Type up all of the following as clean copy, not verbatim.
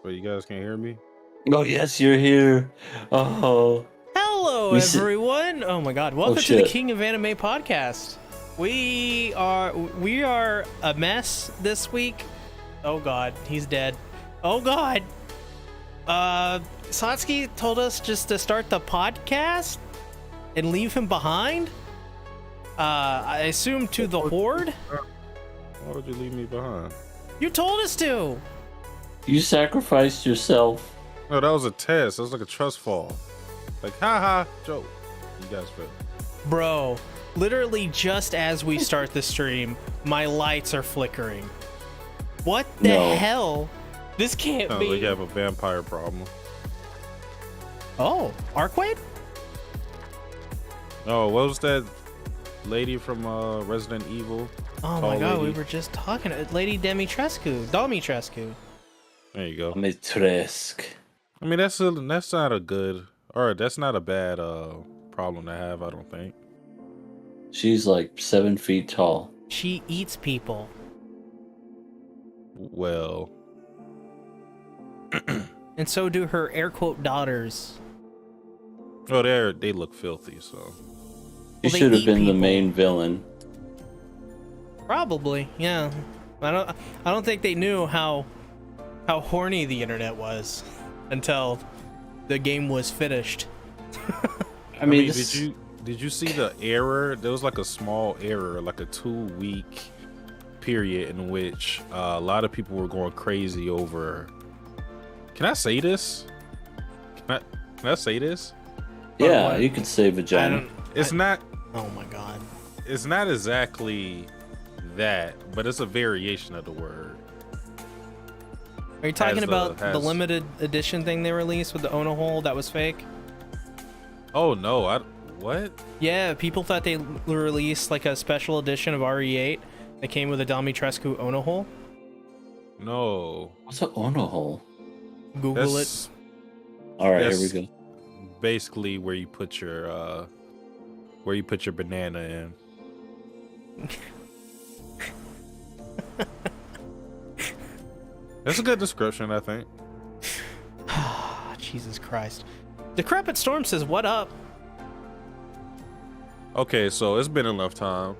But you guys can't hear me? Oh, yes, you're here. Oh. Hello, everyone. Oh my God! Welcome to the King of Anime podcast. We are a mess this week. Oh God, he's dead. Oh God. Satsuki told us just to start the podcast and leave him behind. I assume to the horde. Why would you leave me behind? You told us to. You sacrificed yourself. No, that was a test. That was like a trust fall. Like, haha, joke. You guys fit. Bro, literally just as we start the stream, my lights are flickering. What the hell? This can't be. Like you have a vampire problem. Oh, Arkwade? Oh, what was that lady from Resident Evil? Oh my God, we were just talking. Lady Dimitrescu. There you go. Dimitrescu. I mean, that's not a good, or that's not a bad problem to have, I don't think. She's like 7 feet tall. She eats people. Well. And so do her air quote daughters. Oh, they look filthy, so. She should have been the main villain. Probably, yeah. I don't think they knew how horny the internet was until the game was finished. I mean did you see the error? There was like a small error, like a 2-week period in which a lot of people were going crazy over. Can I say this? Can I say this? Yeah, you can say vagina. It's not. Oh my God. It's not exactly that, but it's a variation of the word. Are you talking about the limited edition thing they released with the Ono hole that was fake? Oh no, what? Yeah, people thought they released like a special edition of RE8 that came with a Dimitrescu Ono hole. No. What's an Ono hole? Google it. All right, here we go. Basically, where you put your banana in. That's a good description, I think. Jesus Christ. Decrepit Storm says, "What up?" Okay, so it's been enough time.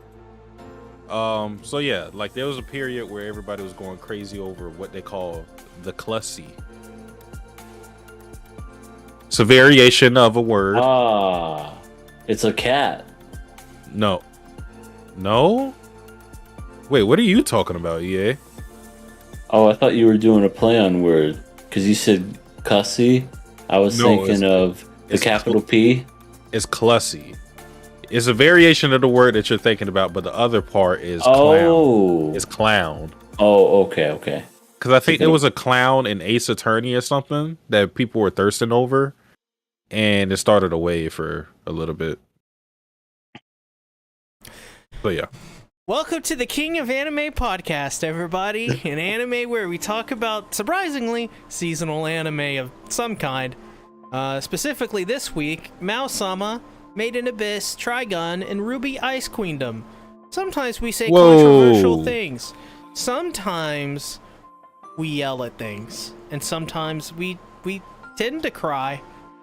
So yeah, like there was a period where everybody was going crazy over what they call the Clussy. It's a variation of a word. Ah, it's a cat. No. Wait, what are you talking about, EA? Oh, I thought you were doing a play on word because you said cussy. I was thinking of the capital P. It's Clussy. It's a variation of the word that you're thinking about, but the other part is clown. It's clown. Oh, okay. Because I think it was a clown in Ace Attorney or something that people were thirsting over, and it started a wave for a little bit. But yeah. Welcome to the King of Anime podcast, everybody. An anime where we talk about, surprisingly, seasonal anime of some kind. Specifically this week, Mao-sama, Made in Abyss, Trigun, and RWBY Ice Queendom. Sometimes we say controversial things. Sometimes we yell at things. And sometimes we tend to cry.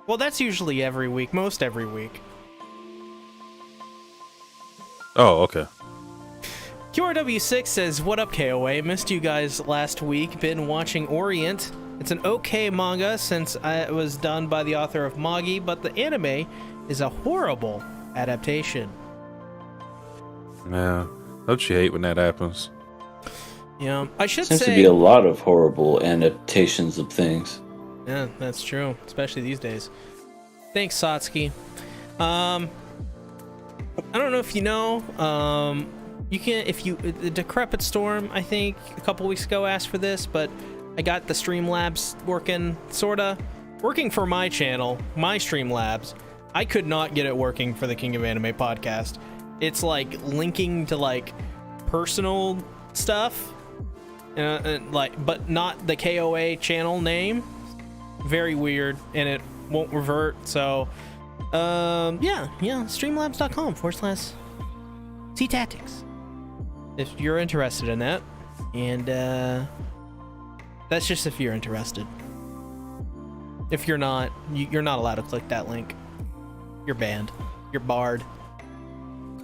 Well, that's usually every week, most every week. Oh, okay. QRW6 says, "What up, KOA? Missed you guys last week. Been watching Orient. It's an okay manga since it was done by the author of Magi, but the anime is a horrible adaptation." Man, don't you hate when that happens? Yeah, I should say... Seems to say... be a lot of horrible adaptations of things. Yeah, that's true, especially these days. Thanks, Satsuki. I don't know if you know, you can, the Decrepit Storm, I think, a couple weeks ago asked for this, but I got the Streamlabs working for my channel, my Streamlabs. I could not get it working for the King of Anime podcast. It's like linking to like personal stuff, but not the KOA channel name. Very weird, and it won't revert. So, yeah, streamlabs.com/C-Tactics. If you're interested in that, and that's just if you're interested. If you're not, you're not allowed to click that link. You're banned. You're barred.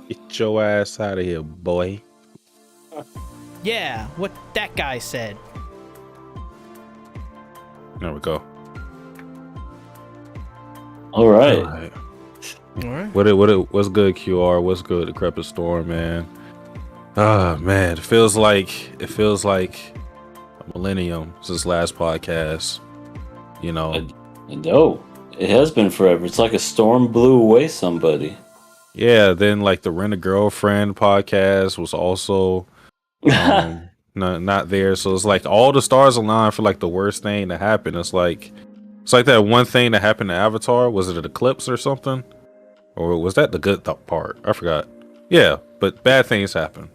Get your ass out of here, boy. Yeah, what that guy said. There we go. All right. All right. All right. What's good, QR? What's good, Decrepit Storm, man? Ah, man, it feels like a millennium since last podcast. You know. No, it has been forever. It's like a storm blew away somebody. Yeah, then like the Rent a Girlfriend podcast was also not there. So it's like all the stars aligned for like the worst thing to happen. It's like that one thing that happened to Avatar. Was it an eclipse or something? Or was that the good part? I forgot. Yeah, but bad things happen.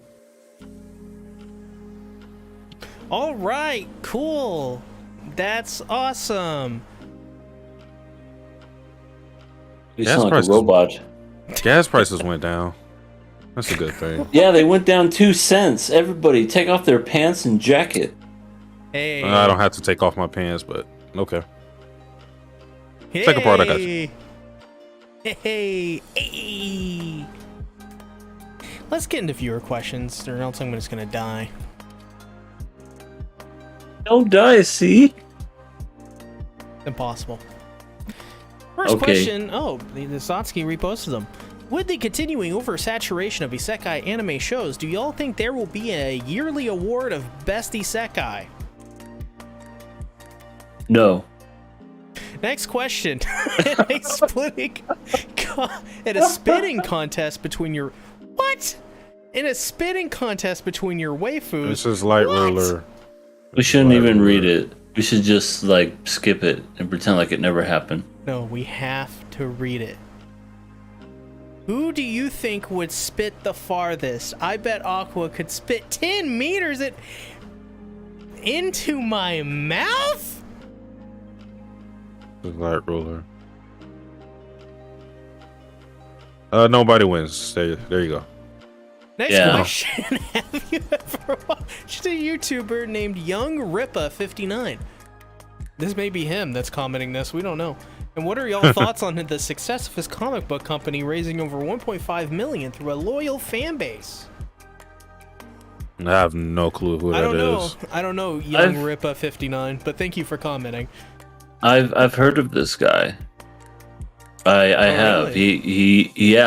All right, cool. That's awesome. You sound like a robot. Gas prices went down. That's a good thing. Yeah, they went down 2 cents. Everybody take off their pants and jacket. Hey. I don't have to take off my pants, but okay. Second part, I got you. Hey. Let's get into viewer questions, or else I'm just gonna die. Don't die, see? Impossible. First question. Oh, the Satsuki reposted them. With the continuing oversaturation of isekai anime shows, do y'all think there will be a yearly award of Best Isekai? No. Next question. In a spitting contest between your... What? In a spitting contest between your waifus... This is Light Ruler. We shouldn't even read it. We should just, like, skip it and pretend like it never happened. No, we have to read it. Who do you think would spit the farthest? I bet Aqua could spit 10 meters into my mouth? This is Light Ruler. Nobody wins. There you go. Next question. Have you ever watched a YouTuber named Young Rippa59? This may be him that's commenting this. We don't know. And what are y'all thoughts on the success of his comic book company raising over 1.5 million through a loyal fan base? I have no clue who that is. I don't know Young Rippa59, but thank you for commenting. I've heard of this guy. I have. Really? He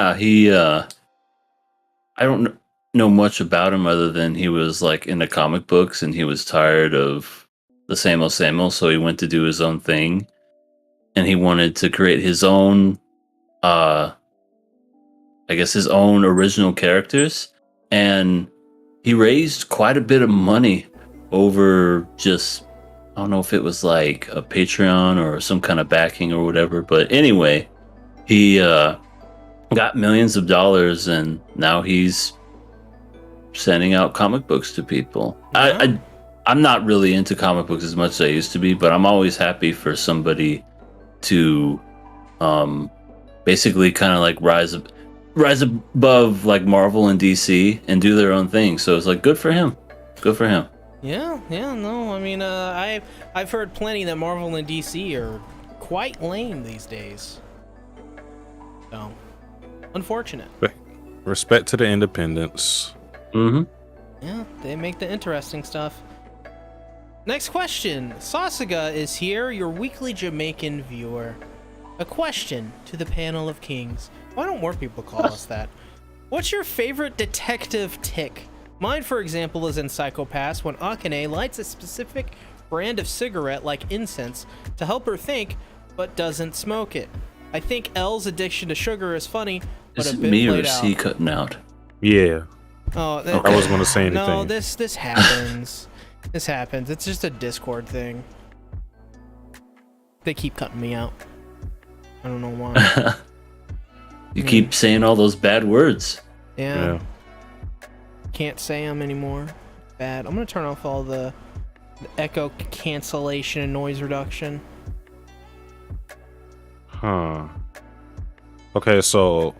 I don't know much about him other than he was like into comic books and he was tired of the same old, so he went to do his own thing. And he wanted to create his own, I guess his own original characters. And he raised quite a bit of money over just, I don't know if it was like a Patreon or some kind of backing or whatever. But anyway, he got millions of dollars and now he's sending out comic books to people. Yeah. I'm not really into comic books as much as I used to be, but I'm always happy for somebody to basically kind of like rise above like Marvel and DC and do their own thing. So it's like good for him. Yeah, no, I mean I've heard plenty that Marvel and DC are quite lame these days. So unfortunate. Respect to the independents. Yeah, they make the interesting stuff. Next question. Sasuga is here, your weekly Jamaican viewer. A question to the panel of kings. Why don't more people call us that? What's your favorite detective tick? Mine, for example, is in Psycho-Pass when Akane lights a specific brand of cigarette like incense to help her think, but doesn't smoke it. I think L's addiction to sugar is funny, but is a it bit me or played is out. he cutting out? Yeah. Oh, I wasn't going to say anything. No, this happens. This happens. It's just a Discord thing. They keep cutting me out. I don't know why. You keep saying all those bad words. Yeah. Can't say them anymore. Bad. I'm gonna turn off all the echo cancellation and noise reduction. Huh. Okay, so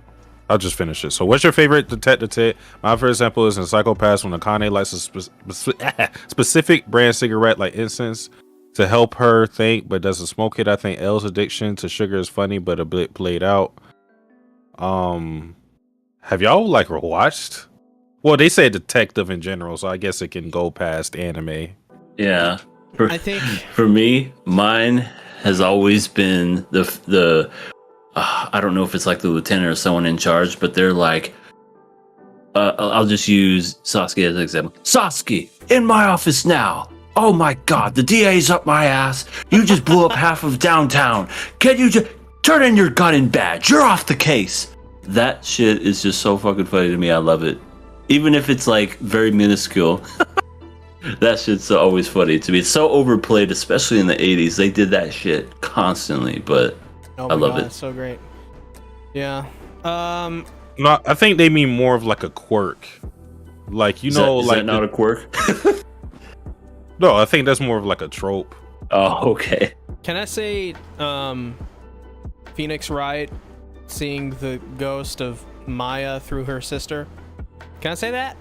I'll just finish it. So what's your favorite detective tip? My for example is in Psycho-Pass when Akane lights a specific brand cigarette like incense to help her think, but doesn't smoke it. I think L's addiction to sugar is funny, but a bit played out. Have y'all like watched? Well, they say detective in general, so I guess it can go past anime. Yeah. I think For me, mine has always been the I don't know if it's like the lieutenant or someone in charge, but they're like, I'll just use Sasuke as an example. Sasuke, in my office now. Oh my God, the DA's up my ass. You just blew up half of downtown. Can you just turn in your gun and badge? You're off the case. That shit is just so fucking funny to me. I love it. Even if it's like very minuscule. That shit's always funny to me. It's so overplayed, especially in the 80s. They did that shit constantly, but I love it. It's so great. Yeah. No, I think they mean more of like a quirk. Like, you know, is like that not a quirk? No, I think that's more of like a trope. Oh, okay. Can I say Phoenix Wright seeing the ghost of Maya through her sister? Can I say that?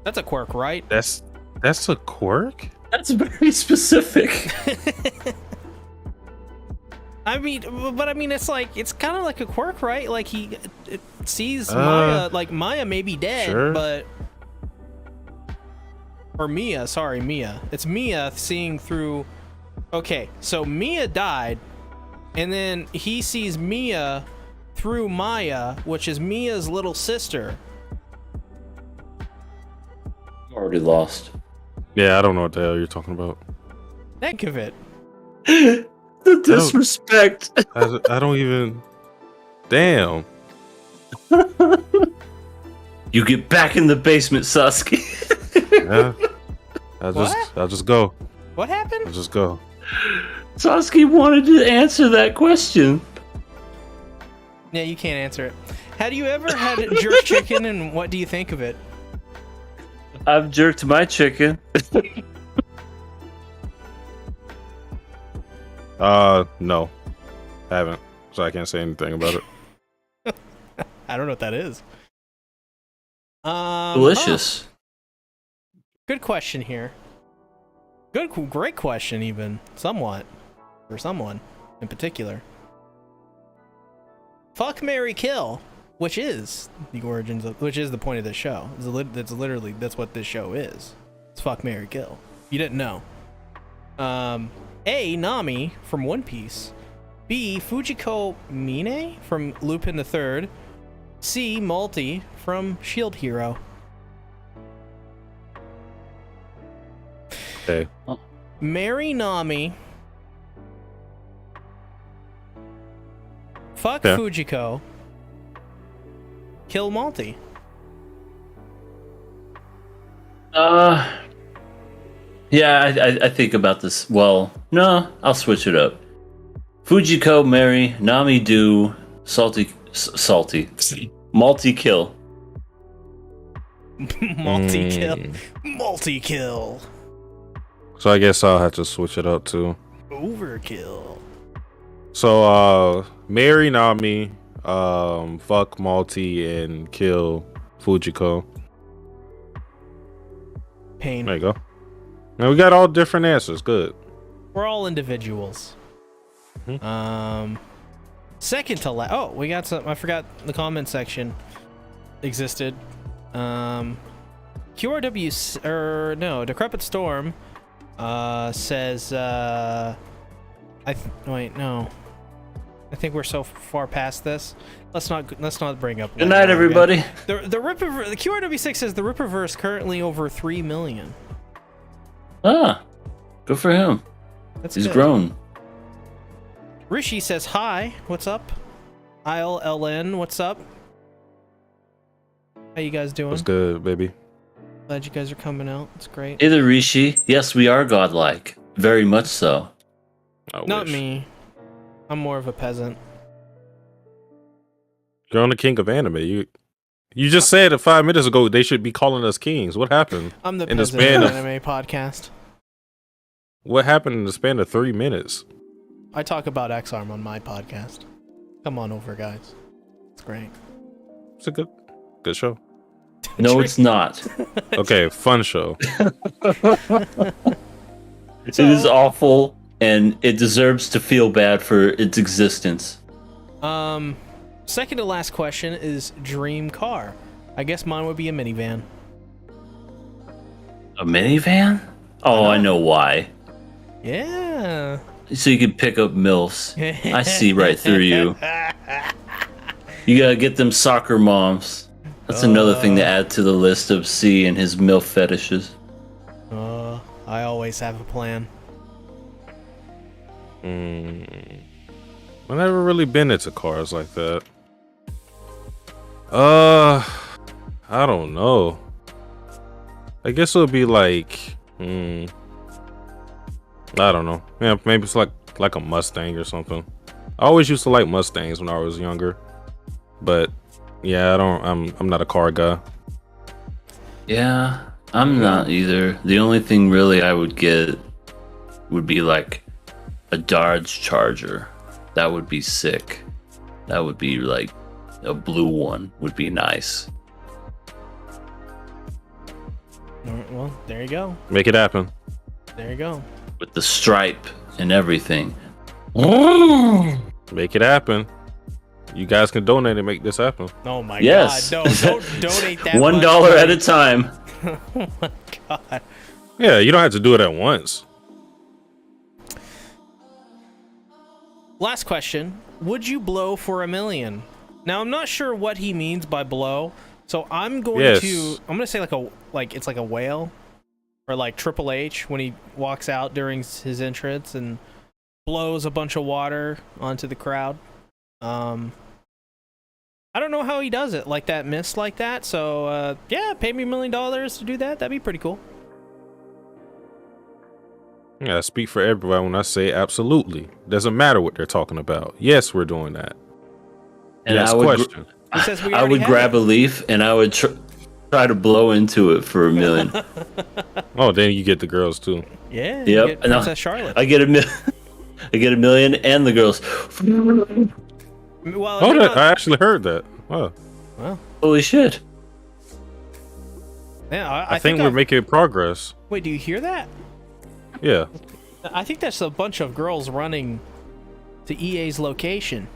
That's a quirk, right? That's a quirk? That's very specific. I mean, it's like, it's kind of like a quirk, right? Like it sees Maya, like Maya may be dead, sure. but or Mia, sorry, Mia. It's Mia seeing through. Okay, so Mia died, and then he sees Mia through Maya, which is Mia's little sister. I'm already lost. Yeah, I don't know what the hell you're talking about. Think of it. The disrespect. I don't even. Damn. You get back in the basement, Sasuke. Yeah. I'll just go. What happened? I'll just go. Sasuke wanted to answer that question. Yeah, you can't answer it. Have you ever had jerk chicken, and what do you think of it? I've jerked my chicken. No. Haven't. So I can't say anything about it. I don't know what that is. Delicious. Good question here. Great question, even somewhat, for someone in particular. Fuck, marry, kill, which is the origins of, which is the point of this show. That's literally what this show is. It's fuck, marry, kill. You didn't know. A, Nami from One Piece. B, Fujiko Mine from Lupin the Third. C, Multi from Shield Hero. Okay. Marry Nami. Fuck Yeah. Fujiko. Kill Multi. Yeah, I think about this. Well, no, I'll switch it up. Fujiko, marry, Nami, do, salty, multi-kill. Multi-kill. Multi-kill. So I guess I'll have to switch it up too. Overkill. So marry Nami, fuck Malty, and kill Fujiko. Pain. There you go. Now we got all different answers. Good. We're all individuals. Second to last. Oh, we got some. I forgot the comment section existed. QRW or no, Decrepit Storm says wait, no. I think we're so far past this. Let's not bring up. Good night, everybody. The QRW6 says the Ripperverse currently over 3 million. Ah, good for him. He's good. grown. Rishi says hi. What's up? ILLN. What's up? How you guys doing? What's good, baby? Glad you guys are coming out. It's great. Hey there, Rishi. Yes, we are godlike. Very much so. Not wish. me. I'm more of a peasant. You're on the king of anime. You just said 5 minutes ago they should be calling us kings. What happened? I'm the in the peasant span of of anime podcast. What happened in the span of 3 minutes? I talk about X-Arm on my podcast. Come on over, guys. It's great. It's a good show. No, it's not. Okay, fun show. It is awful, and it deserves to feel bad for its existence. Second to last question is dream car. I guess mine would be a minivan. A minivan? Oh, I know why. Yeah. So you can pick up MILFs. I see right through you. You gotta get them soccer moms. That's another thing to add to the list of C and his MILF fetishes. I always have a plan. I've never really been into cars like that. I don't know. I guess it would be like, I don't know. Yeah, maybe it's like a Mustang or something. I always used to like Mustangs when I was younger, but yeah, I'm not a car guy. Yeah, I'm not either. The only thing really I would get would be like a Dodge Charger. That would be sick. That would be like a blue one would be nice. All right, well, there you go. Make it happen. There you go. With the stripe and everything. Make it happen. You guys can donate and make this happen. Oh my Yes. God. No, don't donate that $1 much, at a time. Oh my God. Yeah, you don't have to do it at once. Last question. Would you blow for $1 million? Now, I'm not sure what he means by blow, so I'm going to say it's like a whale, or like Triple H when he walks out during his entrance and blows a bunch of water onto the crowd. I don't know how he does it, like that mist like that. So yeah, pay me $1 million to do that. That'd be pretty cool. Yeah, I speak for everybody when I say absolutely. Doesn't matter what they're talking about. Yes, we're doing that. And Next I would, question. I would grab a leaf and I would try to blow into it for $1 million. Oh, then you get the girls too. Yeah. You Yep. get Princess Charlotte. I get I get $1 million and the girls. Well, Oh, I actually heard that. Oh, well, Holy shit. yeah. I think we're making progress. Wait, do you hear that? Yeah. I think that's a bunch of girls running to EA's location.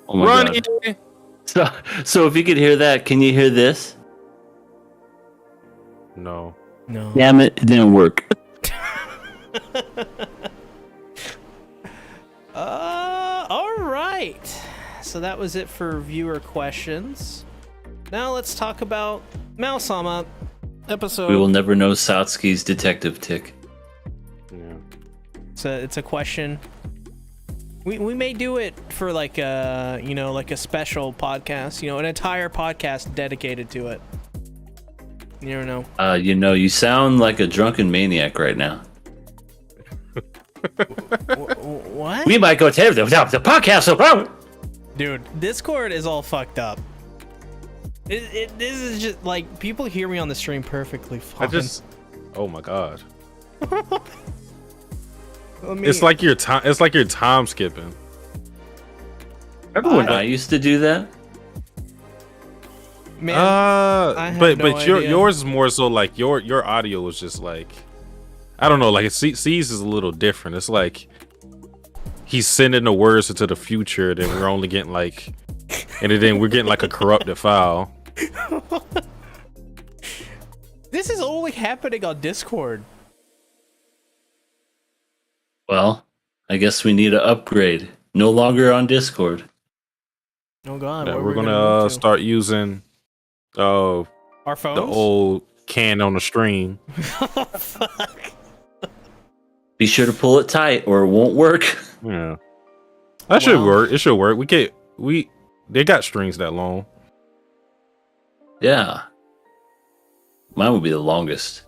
Oh my God. So if you could hear that, can you hear this? No. No. Damn it didn't work. All right. So that was it for viewer questions. Now let's talk about Mausama episode. We will never know Satsuki's detective tick. Yeah. It's a question. We may do it for like a like a special podcast, an entire podcast dedicated to it. You never know. You sound like a drunken maniac right now. What? We might go tear the podcast. Dude, Discord is all fucked up. This is just like people hear me on the stream perfectly fine. Oh my God. It's like your time. It's like you're time skipping. Remember when I used to do that? Man, I have no idea. yours is more so like your audio is just like, I don't know, like C's is a little different. It's like he's sending the words into the future, then we're only getting like, and then we're getting like a corrupted file. This is only happening on Discord. Well, I guess we need an upgrade. No longer on Discord. Oh God, Yeah, we're gonna start using our phones, the old can on the stream. Oh, fuck. Be sure to pull it tight or it won't work. Yeah, that should work. It should work. They got strings that long. Yeah. Mine would be the longest.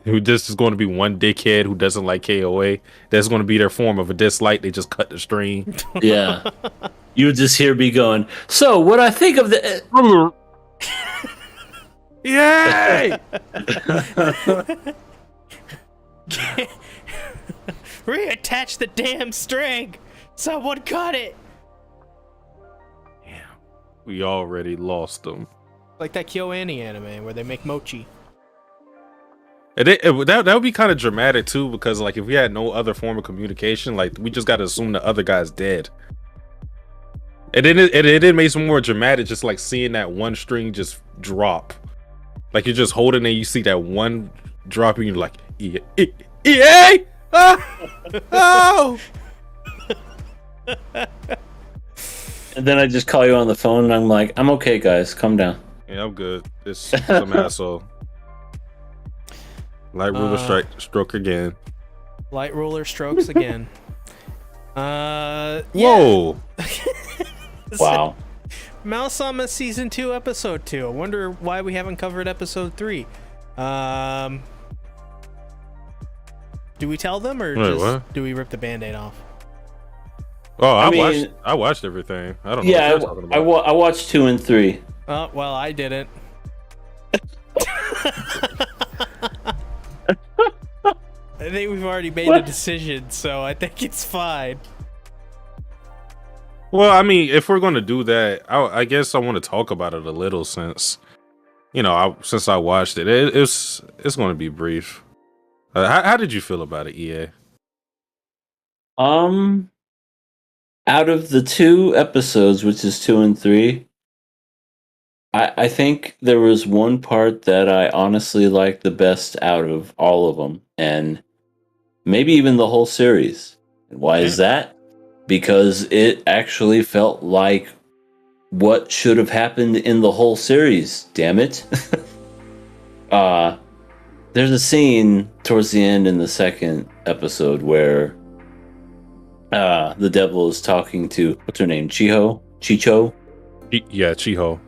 This is going to be one dickhead who doesn't like KOA. That's going to be their form of a dislike. They just cut the string. Yeah. You would just hear me going, so what I think of the... Yay! Reattach the damn string. Someone cut it. Damn. We already lost them. Like that KyoAni anime where they make mochi. That would be kind of dramatic too, because like if we had no other form of communication, like we just got to assume the other guy's dead. And then it makes it more dramatic, just like seeing that one string just drop. Like you're just holding it, you see that one drop, and you're like, EA! Oh! And then I just call you on the phone, and I'm like, I'm okay, guys, calm down. Yeah, I'm good. It's some asshole. Light ruler stroke again. Light ruler strokes again. Whoa! Wow. Mousama season 2, episode 2. I wonder why we haven't covered episode 3. Do we tell them, or do we rip the Band-Aid off? Oh, I watched everything. I don't know. Yeah, what you're talking about. I watched 2 and 3. Oh, well, I didn't. I think we've already made a decision, so I think it's fine. Well, I mean, if we're going to do that, I guess I want to talk about it a little since I watched it. It's going to be brief. How did you feel about it, EA? Out of the 2 episodes, which is 2 and 3, I think there was one part that I honestly liked the best out of all of them, and maybe even the whole series. And why is that? Because it actually felt like what should have happened in the whole series, damn it. There's a scene towards the end in the 2nd episode where the devil is talking to, what's her name, Chicho? Yeah, Chiho,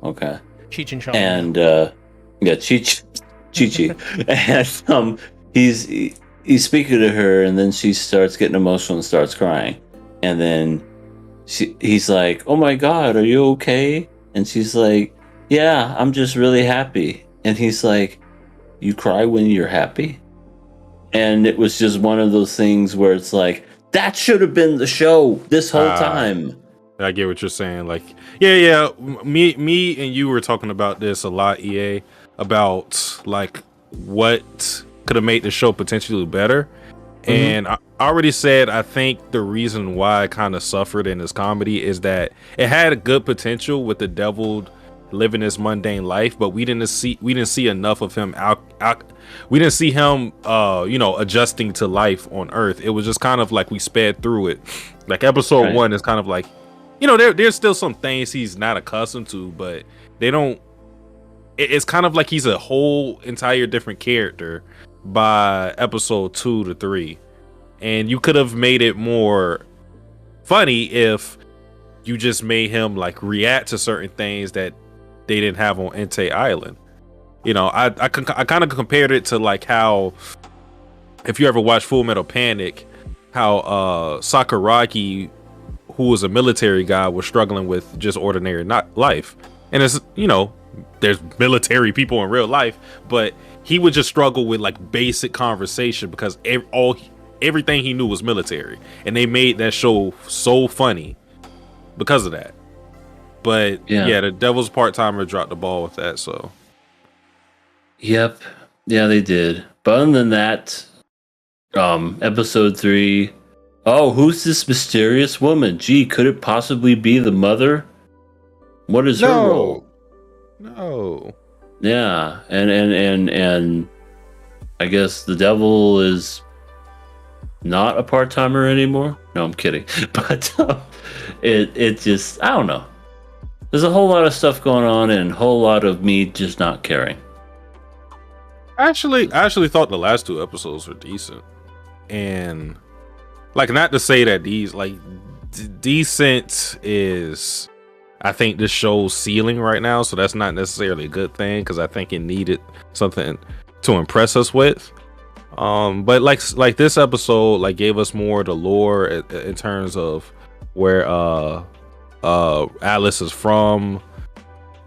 okay. Cheech and Chong. And yeah, Chi-Chi. And he's speaking to her, and then she starts getting emotional and starts crying. And then he's like, "Oh my God, are you okay?" And she's like, "Yeah, I'm just really happy." And he's like, "You cry when you're happy?" And it was just one of those things where it's like, that should have been the show this whole time. I get what you're saying. Like, yeah. Me and you were talking about this a lot, EA, about like what could have made the show potentially better. Mm-hmm. And I already said I think the reason why it kind of suffered in this comedy is that it had a good potential with the devil living this mundane life, but we didn't see enough of him we didn't see him adjusting to life on Earth. It was just kind of like we sped through it. Like episode 1 is kind of like, there's still some things he's not accustomed to, but it's kind of like he's a whole entire different character by episode 2 to 3. And you could have made it more funny if you just made him like react to certain things that they didn't have on Entei Island. I kind of compared it to like how, if you ever watch Full Metal Panic, how Sakuragi, who was a military guy, was struggling with just ordinary life. And it's, there's military people in real life, but he would just struggle with like basic conversation because everything he knew was military. And they made that show so funny because of that. But yeah, the Devil's Part-Timer dropped the ball with that, so. Yep. Yeah, they did. But other than that, episode 3, oh, who's this mysterious woman? Gee, could it possibly be the mother? What is her role? No. Yeah, and I guess the devil is not a part-timer anymore? No, I'm kidding. But it just, I don't know. There's a whole lot of stuff going on and a whole lot of me just not caring. I actually thought the last 2 episodes were decent. And like, not to say that these like decent is, I think, this show's ceiling right now, so that's not necessarily a good thing because I think it needed something to impress us with. But like this episode like gave us more of the lore in terms of where Alice is from,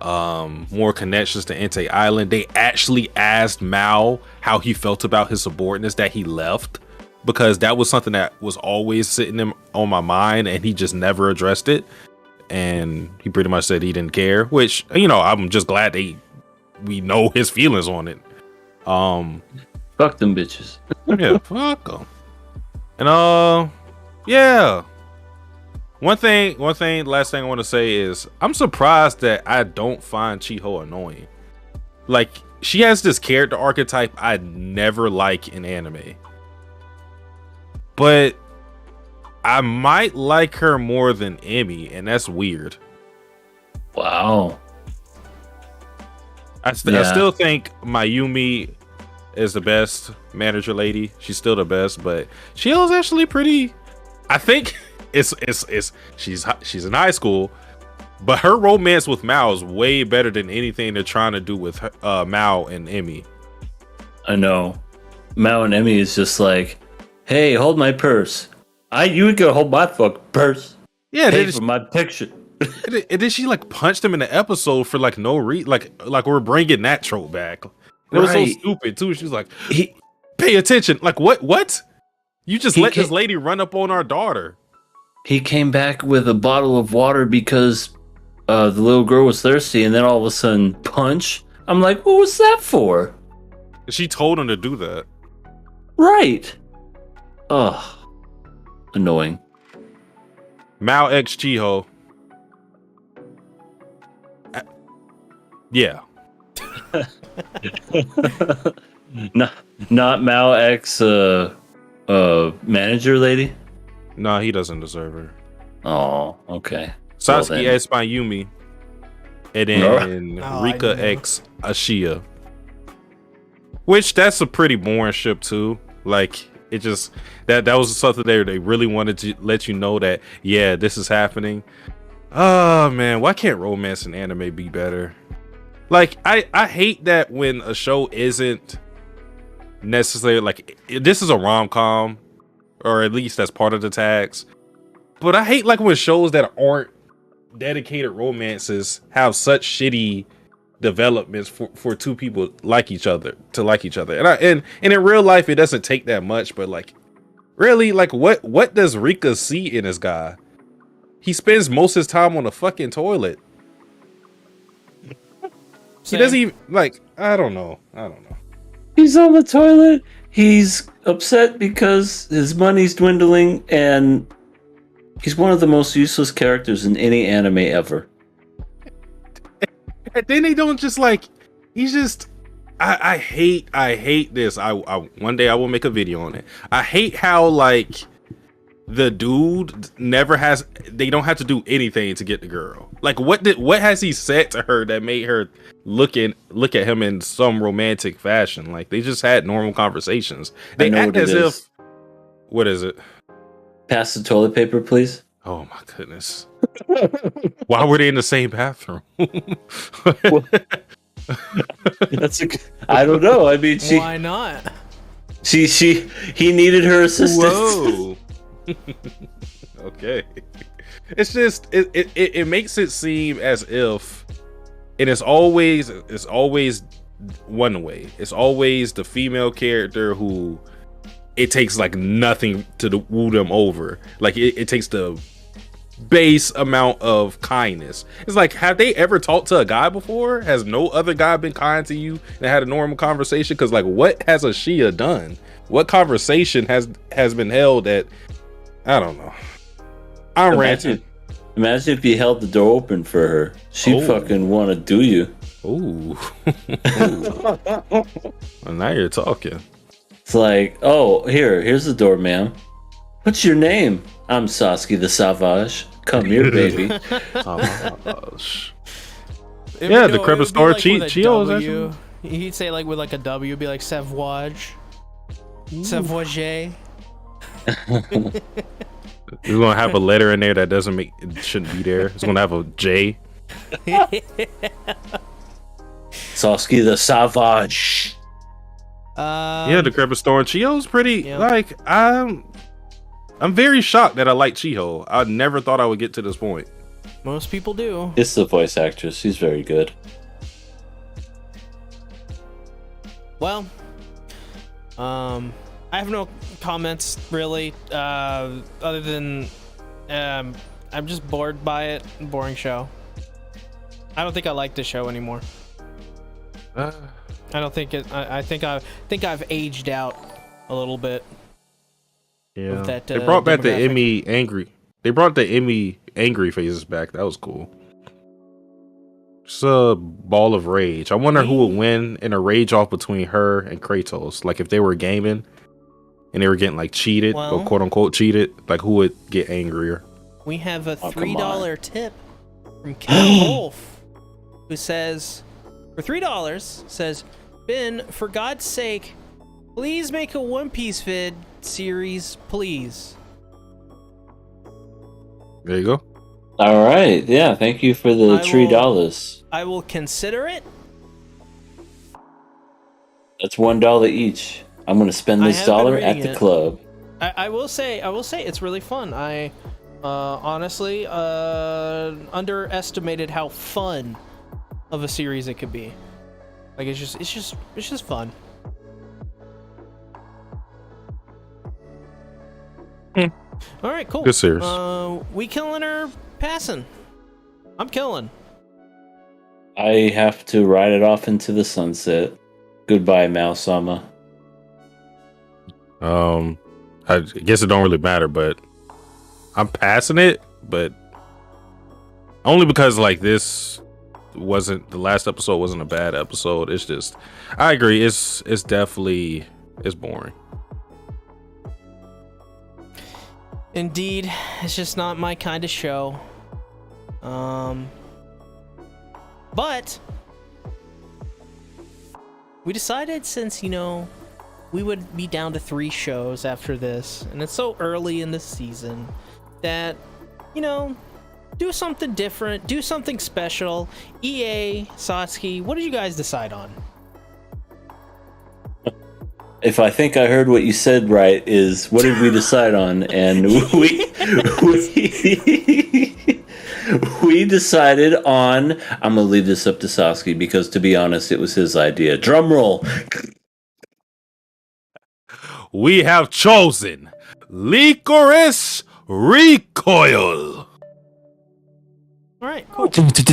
more connections to Entei Island. They actually asked Mao how he felt about his subordinates that he left, because that was something that was always sitting on my mind and he just never addressed it. And he pretty much said he didn't care, which, I'm just glad we know his feelings on it. Fuck them bitches. Yeah, fuck them. And yeah. One thing. Last thing I want to say is I'm surprised that I don't find Chiho annoying. Like, she has this character archetype I never like in anime, but I might like her more than Emmy, and that's weird. Wow. I still think Mayumi is the best manager lady. She's still the best, but Chiyo's actually pretty. I think she's in high school, but her romance with Mao is way better than anything they're trying to do with Mao and Emmy. I know. Mao and Emmy is just like, hey, hold my purse. You can hold my fuck purse. Yeah, pay for my picture. And then she like punched him in the episode for like no reason. Like we're bringing that trope back. It was so stupid too. She was like, pay attention. Like what? You just let this lady run up on our daughter. He came back with a bottle of water because the little girl was thirsty, and then all of a sudden punch. I'm like, what was that for? She told him to do that. Right. Ugh. Annoying. Mao X Chiho. Yeah. Not Mao X manager lady? No, he doesn't deserve her. Oh, okay. Satsuki X by Yumi. And then Rika X Ashia. Which that's a pretty boring ship too. Like it just that was something there they really wanted to let you know that yeah, this is happening. Oh man, why can't romance in anime be better? Like I hate that when a show isn't necessarily like this is a rom-com, or at least that's part of the tags. But I hate like when shows that aren't dedicated romances have such shitty developments for two people like each other. And in real life it doesn't take that much, but like really, like what does Rika see in this guy? He spends most of his time on the fucking toilet. He doesn't even like I don't know. He's on the toilet. He's upset because his money's dwindling, and he's one of the most useless characters in any anime ever. And then they don't just like he's just I hate this. I one day I will make a video on it. I hate how like the dude they don't have to do anything to get the girl. Like what has he said to her that made her look at him in some romantic fashion? Like they just had normal conversations. They act as if what is it? Pass the toilet paper, please. Oh my goodness. Why were they in the same bathroom? I don't know. I mean, why not? He needed her assistance. Whoa. Okay. It's just it makes it seem as if, and it's always one way. It's always the female character who it takes like nothing to woo them over. Like it takes the base amount of kindness. It's like, have they ever talked to a guy before? Has no other guy been kind to you and had a normal conversation? Because like, what has Ashia done? What conversation has been held that I don't know. I'm ranting. Imagine if you held the door open for her. She'd fucking want to do you. Ooh. Well, now you're talking. It's like, oh, here's the door, ma'am. What's your name? I'm Sasuke the Savage. Come here, baby. Savage. Yeah, the crepe store like Chio. He'd say like with like a W, it'd be like Savage. Savage. You're gonna have a letter in there that shouldn't be there. It's gonna have a J. Sasuke the Savage. Yeah, the crepe store Chiyo's pretty. Yeah. Like I'm very shocked that I like Chiho. I never thought I would get to this point. Most people do. It's the voice actress. She's very good. Well, I have no comments really, other than I'm just bored by it. Boring show. I don't think I like the show anymore. I don't think it. I think I've aged out a little bit. Yeah, That, they brought back the demographic. Emmy angry. They brought the Emmy angry faces back. That was cool. It's a ball of rage. I wonder who would win in a rage off between her and Kratos. Like if they were gaming and they were getting like cheated or quote unquote cheated, like who would get angrier? We have a $3 tip from Ken Wolf, who says, for $3, says, Ben, for God's sake, please make a One Piece vid series, please. There you go. All right. Yeah. Thank you for the $3. I will consider it. That's $1 each. I'm going to spend this dollar at the club. I will say it's really fun. I honestly underestimated how fun of a series it could be. Like it's just fun. All right, cool. Good series. We killing or passing? I'm killing. I have to ride it off into the sunset. Goodbye, Mao-sama. I guess it don't really matter, but I'm passing it, but only because like this wasn't the last episode wasn't a bad episode. It's just I agree. It's definitely boring. Indeed, it's just not my kind of show. But we decided since, we would be down to 3 shows after this, and it's so early in the season that, do something different, do something special. EA, Satsuki, what did you guys decide on? If I think I heard what you said right, is what did we decide on? And we decided on. I'm gonna leave this up to Sasuke because, to be honest, it was his idea. Drum roll. We have chosen Licorice Recoil. All right, cool. Pew, pew,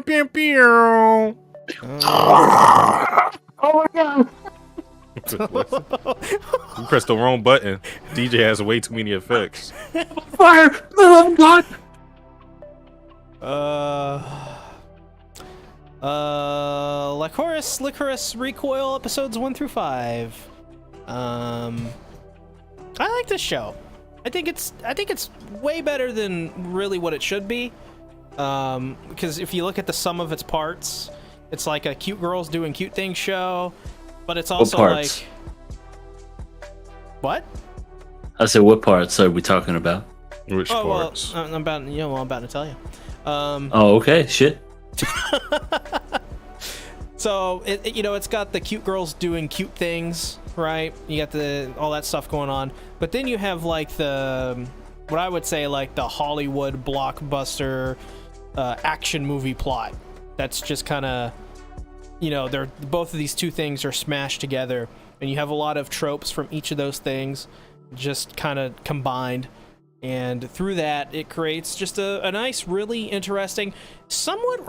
pew, pew. Oh my god! You pressed the wrong button. DJ has way too many effects. Fire! Oh god! Licorice Recoil episodes 1 through 5. I like this show. I think it's way better than really what it should be. Because if you look at the sum of its parts, it's like a cute girls doing cute things show, but it's also like what? I said, what parts are we talking about? Which parts? Well, I'm about to tell you. Oh, okay, shit. So it's got the cute girls doing cute things, right? You got all that stuff going on, but then you have like what I would say like the Hollywood blockbuster action movie plot. That's just kind of, they're both of these two things are smashed together, and you have a lot of tropes from each of those things just kind of combined. And through that, it creates just a nice, really interesting, somewhat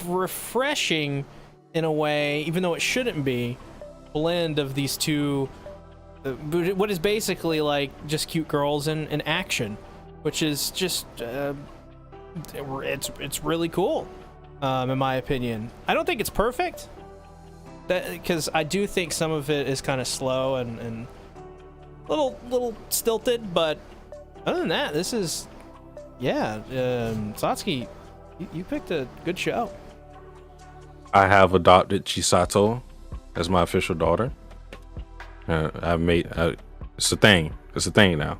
refreshing in a way, even though it shouldn't be, blend of these two, what is basically like just cute girls and action, which is just, it's really cool, in my opinion. I don't think it's perfect, because I do think some of it is kind of slow and little stilted, but other than that, this is, Satsuki, you picked a good show. I have adopted Chisato as my official daughter. It's a thing. It's a thing now.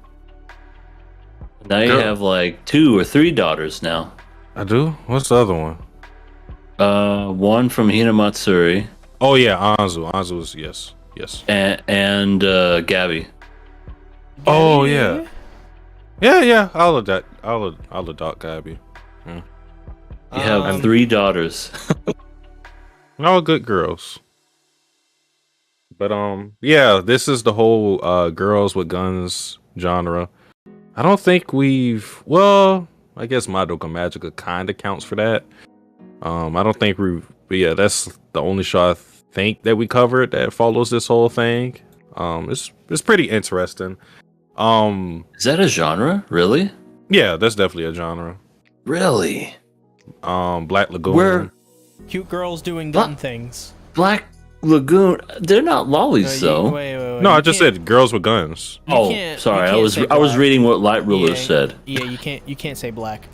Now you have like 2 or 3 daughters now. I do? What's the other one? One from Hinamatsuri. Oh yeah, Anzu. Anzu is yes. And Gabby. Oh yeah. Yeah. I'll adopt Gabby. Yeah. You have 3 daughters. All good girls. But this is the whole girls with guns genre. I don't think I guess Madoka Magica kind of counts for that. I don't think but yeah, that's the only show I think that we covered that follows this whole thing. It's pretty interesting. Is that a genre? Really? Yeah, that's definitely a genre. Really? Black Lagoon. Where Cute girls doing gun things. Black Lagoon? They're not lollies, though. Wait, No, I just said girls with guns. Oh, sorry. I was reading what Light Ruler said. Yeah, you can't say black.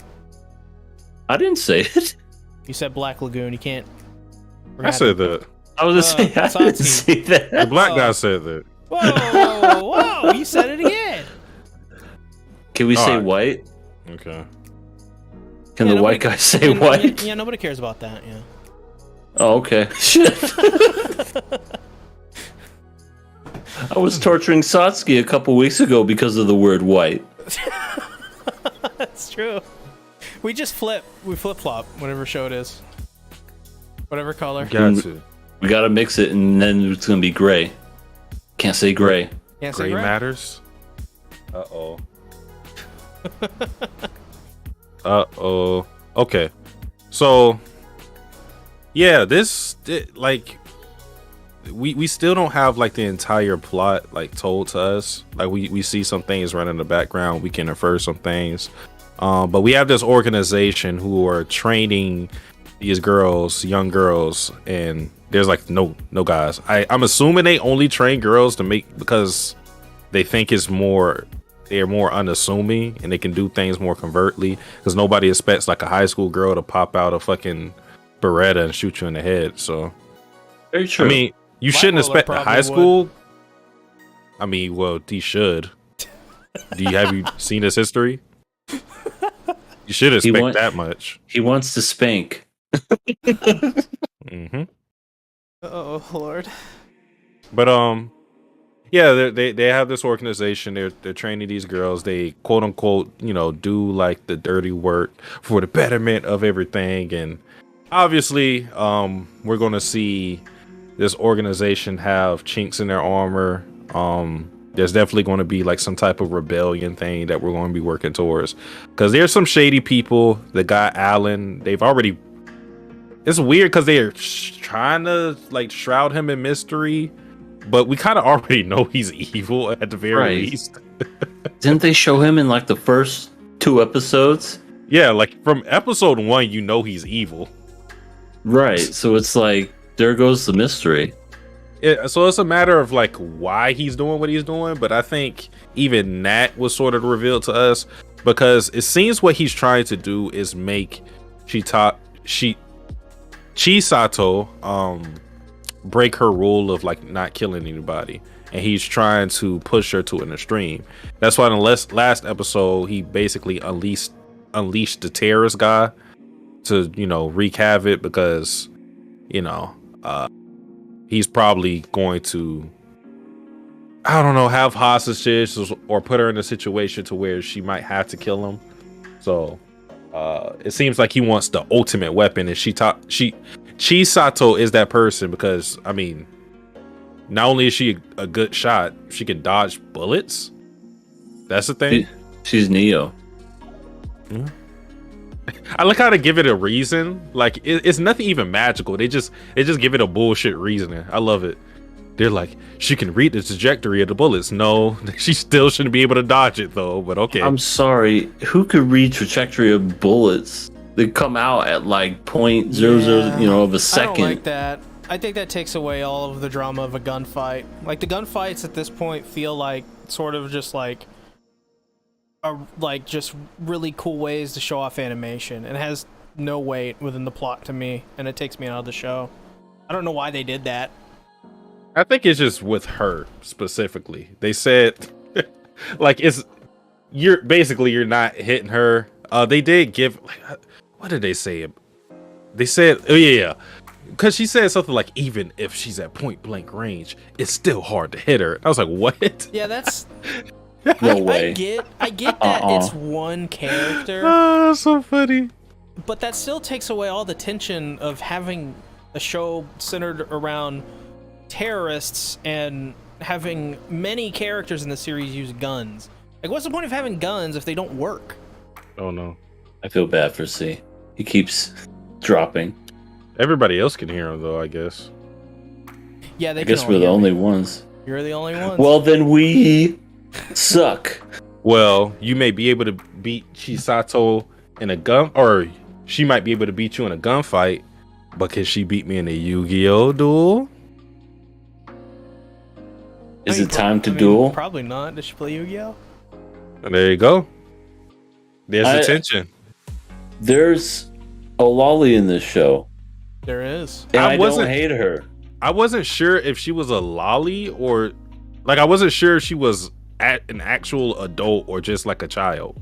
I didn't say it. You said Black Lagoon. You can't. I said that. I was just saying. I didn't say that. The black guy said that. Whoa! You said it again. Can we say right. white? Okay. Can the white guy say white? Yeah, nobody cares about that. Yeah. Oh, okay. Shit. I was torturing Satsuki a couple weeks ago because of the word white. That's true. We just flip flop whatever show it is, whatever color. Got to. We gotta mix it, and then it's gonna be gray. Can't say gray. Can't say Gray gray. matters. Okay. So, yeah, we still don't have like the entire plot like told to us. Like we see some things running in the background. We can infer some things. But we have this organization who are training these girls, young girls, and there's like no guys. I'm assuming they only train girls because they think they're more unassuming and they can do things more covertly, because nobody expects like a high school girl to pop out a fucking Beretta and shoot you in the head. So very true. I mean, you shouldn't expect a high school. I mean, well, he should. Have you seen his history? You should expect that much. He wants to spank. Mm-hmm. Oh Lord. But yeah, they have this organization. They're training these girls. They quote unquote, do like the dirty work for the betterment of everything. And obviously, we're gonna see this organization have chinks in their armor. There's definitely going to be like some type of rebellion thing that we're going to be working towards, because there's some shady people. The guy Alan, it's weird because they're trying to like shroud him in mystery, but we kind of already know he's evil at the very least. Didn't they show him in like the first 2 episodes? Yeah, like from episode 1, he's evil. Right. So it's like, there goes the mystery. So it's a matter of like why he's doing what he's doing, but I think even that was sort of revealed to us, because it seems what he's trying to do is make Chisato break her rule of like not killing anybody, and he's trying to push her to an extreme. That's why in the last episode he basically unleashed the terrorist guy to wreak havoc, because he's probably going to, I don't know, have hostages or put her in a situation to where she might have to kill him. So it seems like he wants the ultimate weapon, and Chisato is that person, because I mean, not only is she a good shot, she can dodge bullets. That's the thing. She's Neo. Yeah. I like how to give it a reason. Like it's nothing even magical. They just give it a bullshit reasoning. I love it. They're like, she can read the trajectory of the bullets. No, she still shouldn't be able to dodge it though. But okay. I'm sorry. Who could read trajectory of bullets? They come out at like 0.00, of a second. I don't like that. I think that takes away all of the drama of a gunfight. Like the gunfights at this point feel like sort of just like just really cool ways to show off animation, and it has no weight within the plot to me, and it takes me out of the show. I don't know why they did that. I think it's just with her specifically. They said like you're not hitting her. They did give, what did they say? They said, oh yeah, because she said something like, even if she's at point blank range, it's still hard to hit her. I was like, what? Yeah, that's no way. I get that it's one character. Oh, that's so funny. But that still takes away all the tension of having a show centered around terrorists and having many characters in the series use guns. Like, what's the point of having guns if they don't work? Oh no. I feel bad for C. He keeps dropping. Everybody else can hear him though, I guess. Yeah, they I can guess all we're the hear me. only ones. You're the only ones. Well, then we suck. Well, you may be able to beat Chisato in a gun, or she might be able to beat you in a gunfight, but can she beat me in a Yu-Gi-Oh duel? Is it time to duel? Probably not. Does she play Yu-Gi-Oh? And there you go. There's the tension. There's a lolly in this show. There is. And I don't hate her. I wasn't sure if she was a lolly or like I wasn't sure if she was an actual adult or just like a child.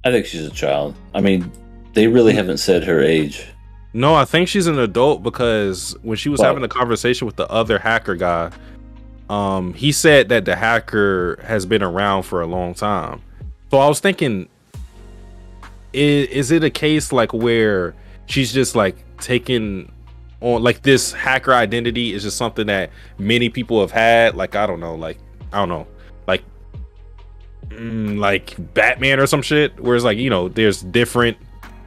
I think she's a child. I mean, they really haven't said her age. No, I think she's an adult because when she was having a conversation with the other hacker guy, he said that the hacker has been around for a long time. So I was thinking, is it a case like where she's just like taking on like this hacker identity is just something that many people have had? Like I don't know, like Batman or some shit, where it's like, you know, there's different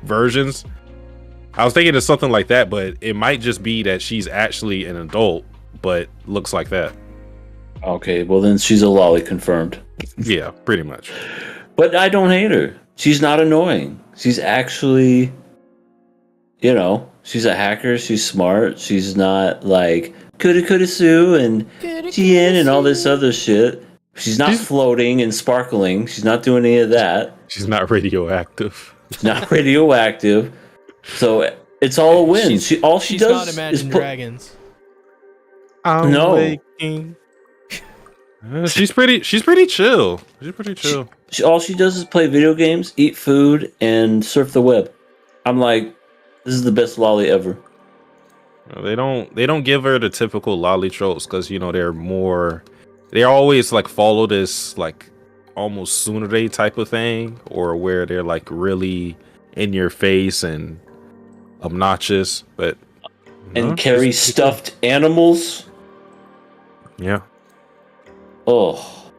versions. I was thinking it's something like that, but it might just be that she's actually an adult, but looks like that. Okay, well then she's a lolly confirmed. Yeah, pretty much. But I don't hate her. She's not annoying. She's actually, you know, she's a hacker. She's smart. She's not like coulda Sue and Tien and all this other shit. She's not floating and sparkling. She's not doing any of that. She's not radioactive. She's not radioactive. So it's all a win. She's not Imagine Dragons. No. Waking. She's pretty chill. She's pretty chill. All she does is play video games, eat food, and surf the web. I'm like, this is the best lolly ever. They don't give her the typical lolly tropes because, you know, they always like follow this like almost tsundere type of thing, or where they're like really in your face and obnoxious, but and carry stuffed animals. Yeah. Oh,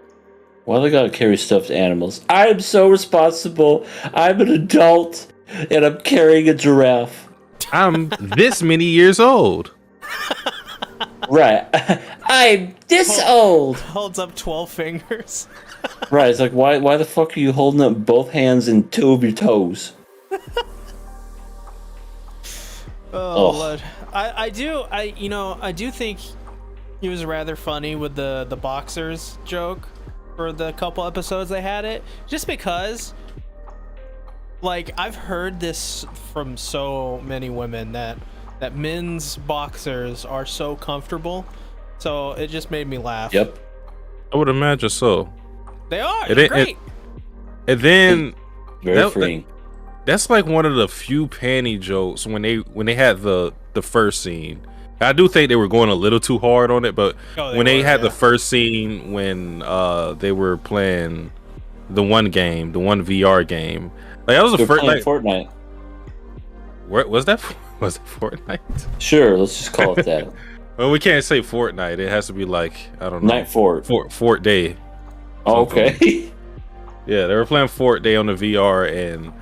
why they gotta carry stuffed animals? I'm so responsible. I'm an adult, and I'm carrying a giraffe. I'm this many years old. Right. I'm this old. Holds up 12 fingers. Right. It's like, why the fuck are you holding up both hands and two of your toes? Oh, Lord. I do think he was rather funny with the boxers joke for the couple episodes they had it, just because like I've heard this from so many women that men's boxers are so comfortable, so it just made me laugh. Yep, I would imagine so. They are. They're great. And then very freeing. That's like one of the few panty jokes when they had the first scene. I do think they were going a little too hard on it, but when they had the first scene when they were playing the one VR game, like that was the first like Fortnite. Where was that? Was it Fortnite? Sure, let's just call it that. Well, we can't say Fortnite. It has to be like, I don't know. Night Fort. Fort Day. Oh, okay. Yeah, they were playing Fort Day on the VR, and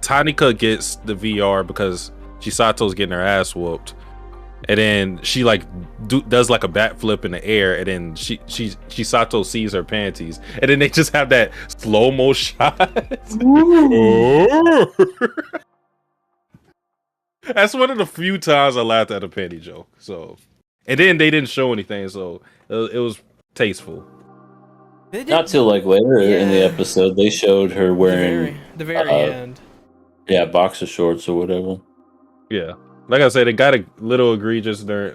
Tanika gets the VR because Chisato's getting her ass whooped, and then she like does like a backflip in the air, and then Chisato sees her panties, and then they just have that slow-mo shot. That's one of the few times I laughed at a panty joke. So, and then they didn't show anything, so it was tasteful. Not till like later in the episode, they showed her wearing the very end. Yeah, boxer shorts or whatever. Yeah, like I said, it got a little egregious there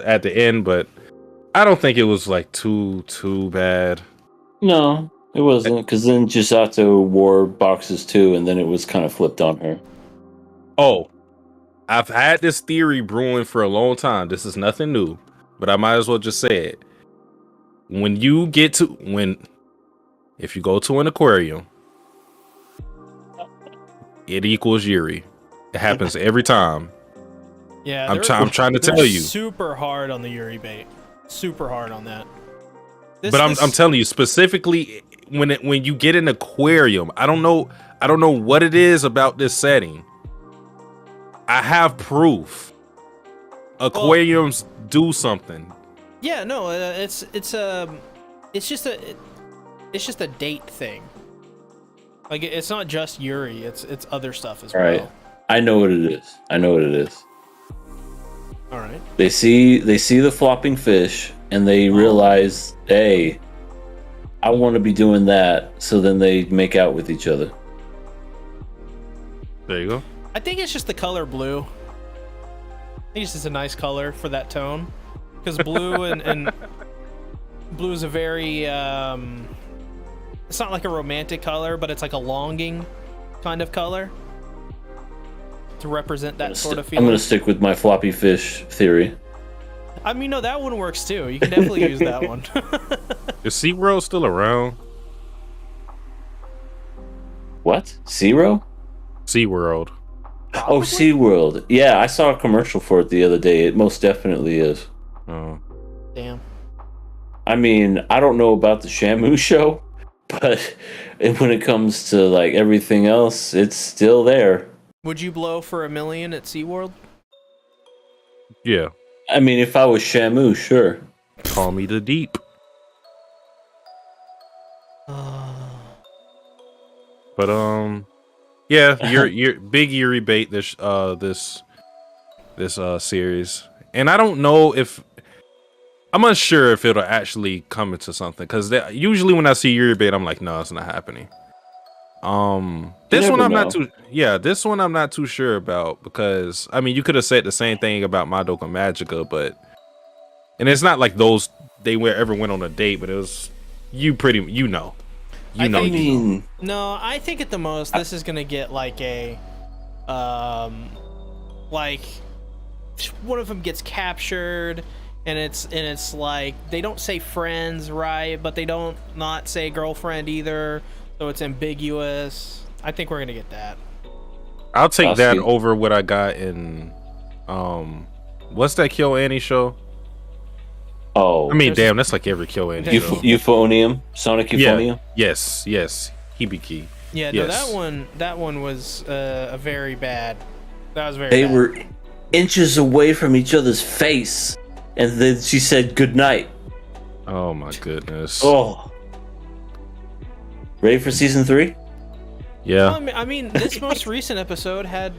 at the end, but I don't think it was like too bad. No, it wasn't, because then Chisato wore boxes too, and then it was kind of flipped on her. Oh, I've had this theory brewing for a long time. This is nothing new, but I might as well just say it. If you go to an aquarium, it equals Yuri. It happens every time. Yeah, I'm trying to tell you. Super hard on the Yuri bait. Super hard on that. I'm telling you, specifically when you get an aquarium, I don't know what it is about this setting. I have proof. Aquariums do something. Yeah, no, it's just a date thing. Like it's not just Yuri, it's other stuff as well. Right. I know what it is. All right. They see the flopping fish and they realize, hey, I want to be doing that. So then they make out with each other. There you go. I think it's just the color blue. I think it's just a nice color for that tone, because blue and blue is a very it's not like a romantic color, but it's like a longing kind of color to represent that sort of feeling. I'm gonna stick with my floppy fish theory. I mean, no, that one works too. You can definitely use that one. Is SeaWorld still around? What? Zero? SeaWorld. Oh, SeaWorld. Yeah, I saw a commercial for it the other day. It most definitely is. Oh. Damn. I mean, I don't know about the Shamu show, but when it comes to like everything else, it's still there. Would you blow for $1 million at SeaWorld? Yeah. I mean, if I was Shamu, sure. Call me the Deep. But yeah, you're big Yuri bait this series, and I don't know if I'm unsure if it'll actually come into something, because usually when I see Yuri bait, I'm like, no, it's not happening. This one I'm not too sure about, because I mean, you could have said the same thing about Madoka Magica, and it's not like they ever went on a date, but it was no, I think at the most this is gonna get like a like one of them gets captured, and it's like they don't say friends, right, but they don't not say girlfriend either, so it's ambiguous. I think we're gonna get that. I'll take that over what I got in what's that Kill Annie show? Oh, I mean, damn, that's like every Kill Annie show. Euphonium, Sonic Euphonium. Yeah. Yes, Hibiki. Yeah, yes. No, that one was a very bad. That was very. They bad. were inches away from each other's face, and then she said good night. Oh my goodness. Oh, ready for season 3? Yeah. Well, I mean, this most recent episode had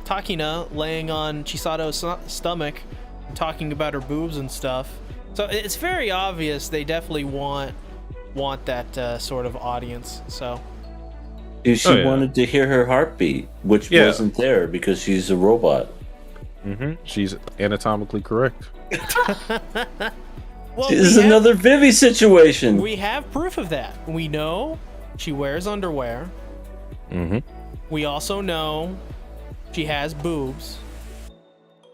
Takina laying on Chisato's stomach, talking about her boobs and stuff. So it's very obvious they definitely want that sort of audience. So she wanted to hear her heartbeat, which wasn't there because she's a robot. She's anatomically correct. Well, this is another Vivi situation. We have proof of that. We know she wears underwear. We also know she has boobs.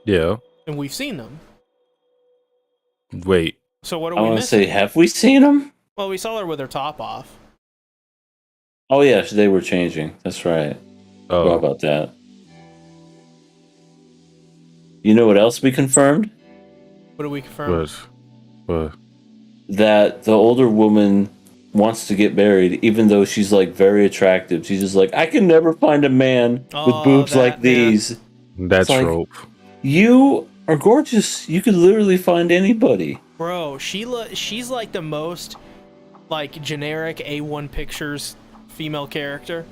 Yeah. And we've seen them. Wait. So what are I we want to missing? say, have we seen them? Well, we saw her with her top off. Oh, yeah, they were changing. That's right. Oh. What about that? You know what else we confirmed? What do we confirm? What? That the older woman wants to get married, even though she's like very attractive. She's just like, I can never find a man with boobs like these. That's trope. You are gorgeous. You could literally find anybody. Bro, she's like the most like generic A1 Pictures female character.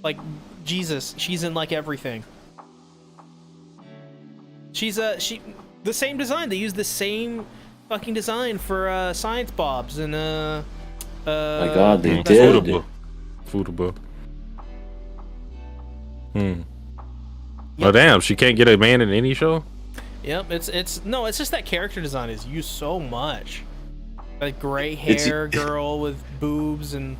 Like Jesus, she's in like everything. She's the same design. They use the same fucking design for Science Bobs and my God, they did. Footable. Oh damn, she can't get a man in any show? Yep, it's just that character design is used so much. Like gray hair girl with boobs and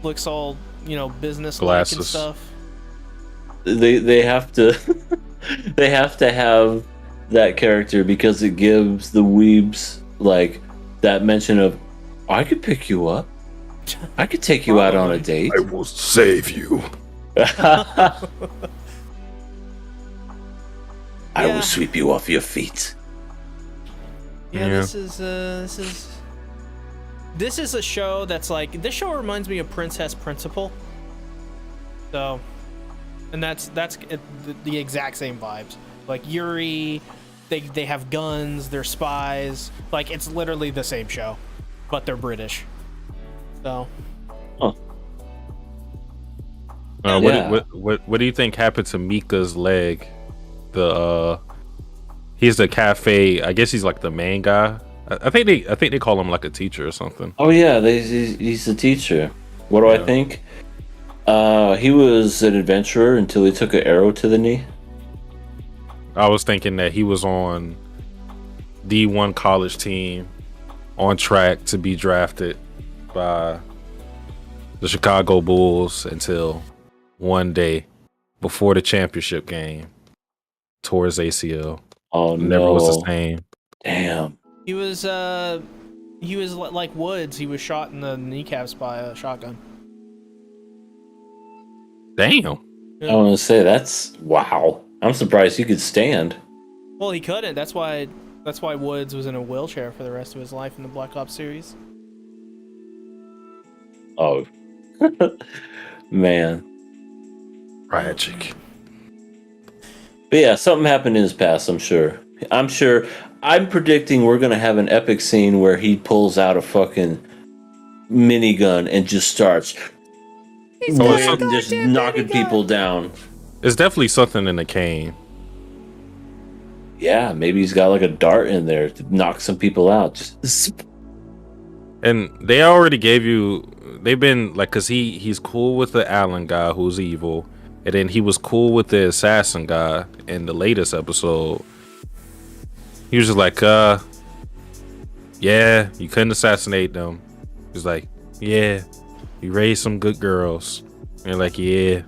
looks all, business-like and stuff. They have to they have to have that character because it gives the weebs like that mention of, I could pick you up. I could take you out on a date. I will save you. I will sweep you off your feet. Yeah, this is this is a show that's like, this show reminds me of Princess Principal. So, and that's the exact same vibes. Like Yuri, they have guns, they're spies. Like it's literally the same show, but they're British. So. Huh. What do you think happened to Mika's leg? He's the cafe. I guess he's like the main guy. I think they call him like a teacher or something. Oh yeah, he's the teacher. What do I think? He was an adventurer until he took an arrow to the knee. I was thinking that he was on D1 college team, on track to be drafted by the Chicago Bulls until one day before the championship game tore his ACL. Oh no! Never was the same. Damn. He was like Woods. He was shot in the kneecaps by a shotgun. Damn. I want to say that's wow. I'm surprised he could stand. Well, he couldn't. That's why Woods was in a wheelchair for the rest of his life in the Black Ops series. Oh, man. Tragic. But yeah, something happened in his past, I'm sure. I'm predicting we're going to have an epic scene where he pulls out a fucking minigun and just starts just knocking people down. It's definitely something in the cane. Yeah, maybe he's got like a dart in there to knock some people out. Just... And they already gave you, they've been like, cause he's cool with the Allen guy who's evil. And then he was cool with the assassin guy in the latest episode. He was just like, yeah, you couldn't assassinate them. He's like, yeah, you raised some good girls. And they're like, yeah.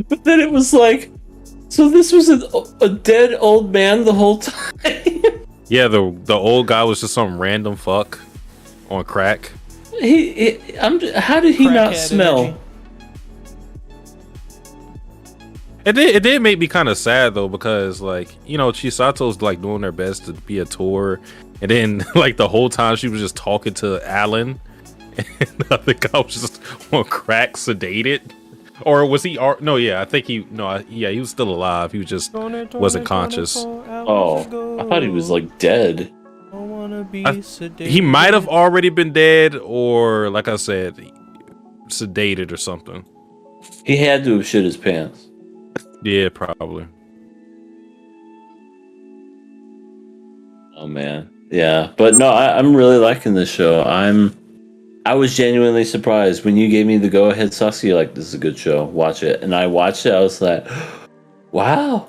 But then it was like, so this was a dead old man the whole time? Yeah, the old guy was just some random fuck on crack. How did he not smell? Energy. It did make me kind of sad though, because like, you know, Chisato's like doing their best to be a tour, and then like the whole time she was just talking to Alan, and the other guy was just on crack, sedated. Or was he? No, yeah, I think he was still alive. He was just wasn't conscious. Oh, I thought he was like dead. He might have already been dead, or like I said, sedated or something. He had to have shit his pants. Yeah, probably. Oh man, yeah, but no, I'm really liking this show. I was genuinely surprised when you gave me the go ahead, Saskia. Like, this is a good show. Watch it, and I watched it. I was like, wow,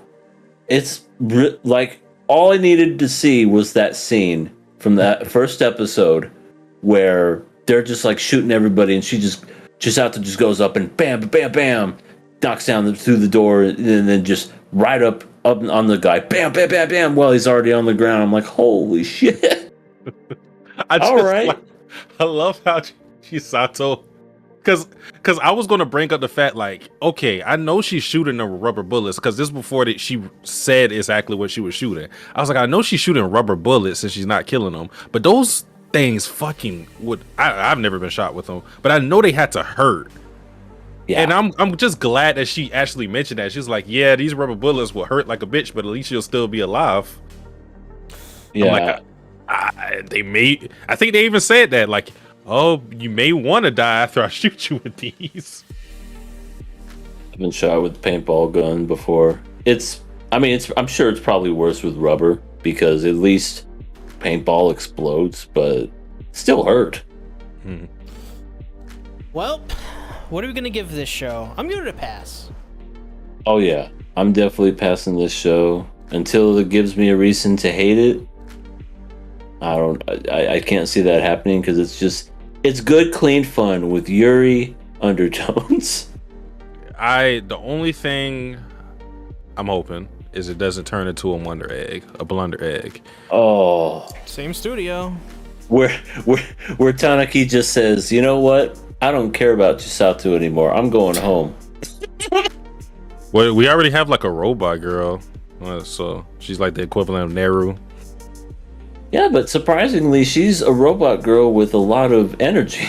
it's like all I needed to see was that scene from that first episode where they're just like shooting everybody, and she just out to just goes up and bam, bam, bam, knocks down through the door, and then just right up on the guy, bam, bam, bam, bam, while he's already on the ground. I'm like, holy shit! All right. I love how Chisato, because I was going to bring up the fact, like, okay, I know she's shooting the rubber bullets, because this is before that she said exactly what she was shooting. I was like, I know she's shooting rubber bullets and she's not killing them, but those things fucking would. I've never been shot with them, but I know they had to hurt. Yeah. And I'm just glad that she actually mentioned that. She's like, yeah, these rubber bullets will hurt like a bitch, but at least you'll still be alive. Yeah. I think they even said that, like, oh, you may want to die after I shoot you with these. I've been shot with a paintball gun before. I'm sure it's probably worse with rubber, because at least paintball explodes, but still hurt. Well, what are we gonna give this show? I'm giving it a pass. Oh yeah, I'm definitely passing this show until it gives me a reason to hate it. I can't see that happening, because it's good, clean fun with Yuri undertones. The only thing I'm hoping is it doesn't turn into a blunder egg. Oh, same studio. Where Tanaki just says, you know what? I don't care about Chisato anymore. I'm going home. Well, we already have like a robot girl, so she's like the equivalent of Neru. Yeah, but surprisingly, she's a robot girl with a lot of energy.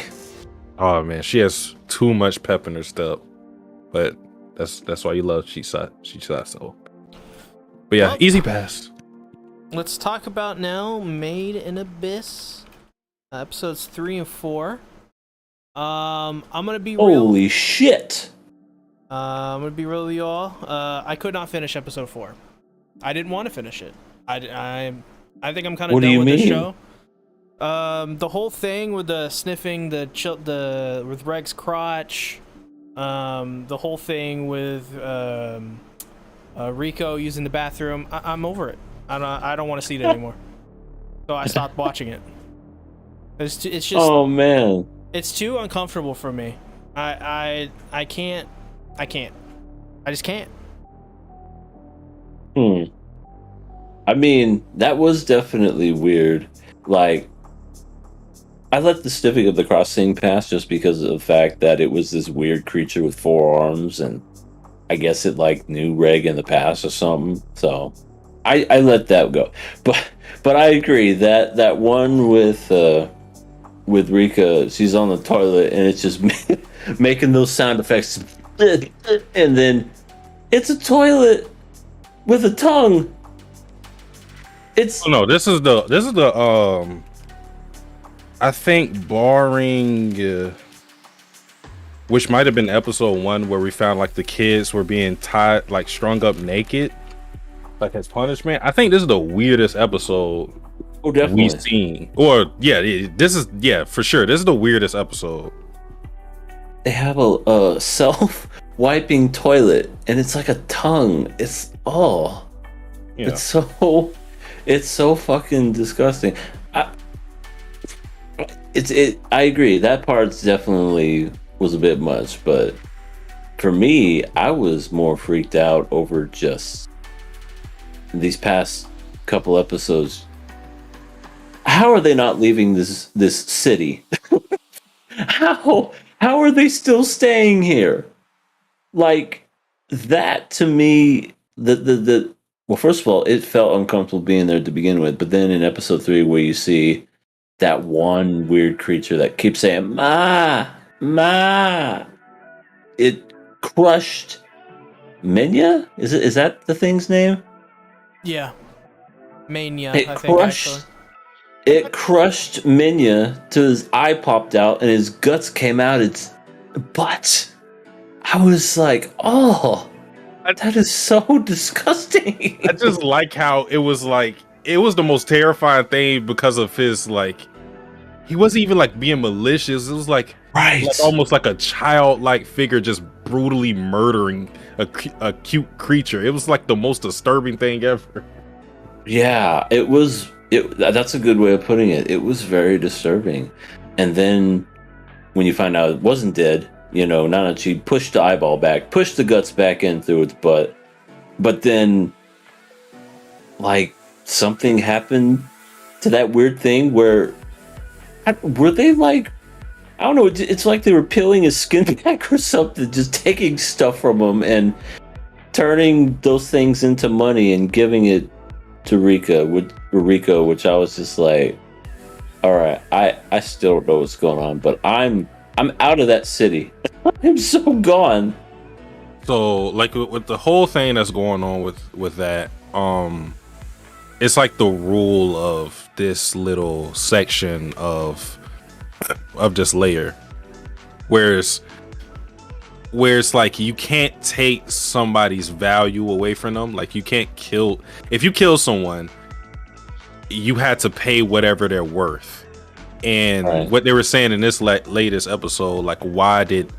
Oh man, she has too much pep in her step. But that's why you love Chisato. But yeah, Well, easy pass. let's talk about now Made in Abyss, episodes 3 and 4. I'm gonna be real. Holy shit! I'm gonna be real with y'all. I could not finish episode 4. I didn't want to finish it. I think I'm kind of What do done you with this mean? show. The whole thing with the sniffing with Reg's crotch, the whole thing with Rico using the bathroom. I'm over it. I don't want to see it anymore. So I stopped watching it. It's just. Oh man, It's too uncomfortable for me. I can't. I just can't. I mean, that was definitely weird. Like, I let the sniffing of the cross thing pass just because of the fact that it was this weird creature with 4 arms, and I guess it like knew Reg in the past or something. So I let that go. But I agree that one with Rika, she's on the toilet and it's just making those sound effects, and then it's a toilet with a tongue. It's Oh no, this is the I think barring which might have been episode 1 where we found like the kids were being tied, like strung up naked, like as punishment. I think this is the weirdest episode definitely we've seen. Or this is for sure. This is the weirdest episode. they have a self-wiping toilet and it's like a tongue. It's it's so fucking disgusting. I agree, that part's definitely was a bit much, but for me, I was more freaked out over just these past couple episodes. How are they not leaving this city? How are they still staying here? Like, that to me, well, first of all, it felt uncomfortable being there to begin with, but then in episode 3 where you see that one weird creature that keeps saying "Ma, Ma," it crushed Minya. Is that the thing's name? Yeah. Mania, It I think, actually. It crushed Minya till his eye popped out and his guts came out its butt. I was like, oh, that is so disgusting. I just like how it was the most terrifying thing because of his he wasn't even like being malicious. It was like almost like a childlike figure just brutally murdering a cute creature. It was like the most disturbing thing ever. Yeah, it was. That's a good way of putting it. It was very disturbing. And then when you find out it wasn't dead, Nanachi pushed the eyeball back, pushed the guts back in through its butt. But then, like, something happened to that weird thing where were they like, I don't know, it's like they were peeling his skin back or something, just taking stuff from him and turning those things into money and giving it to Rico, which I was just like, all right, I still don't know what's going on, but I'm out of that city. I'm so gone. So like with the whole thing that's going on with that, it's like the rule of this little section of this layer, where it's like you can't take somebody's value away from them. Like you can't if you kill someone, you had to pay whatever they're worth. And what they were saying in this latest episode, like why did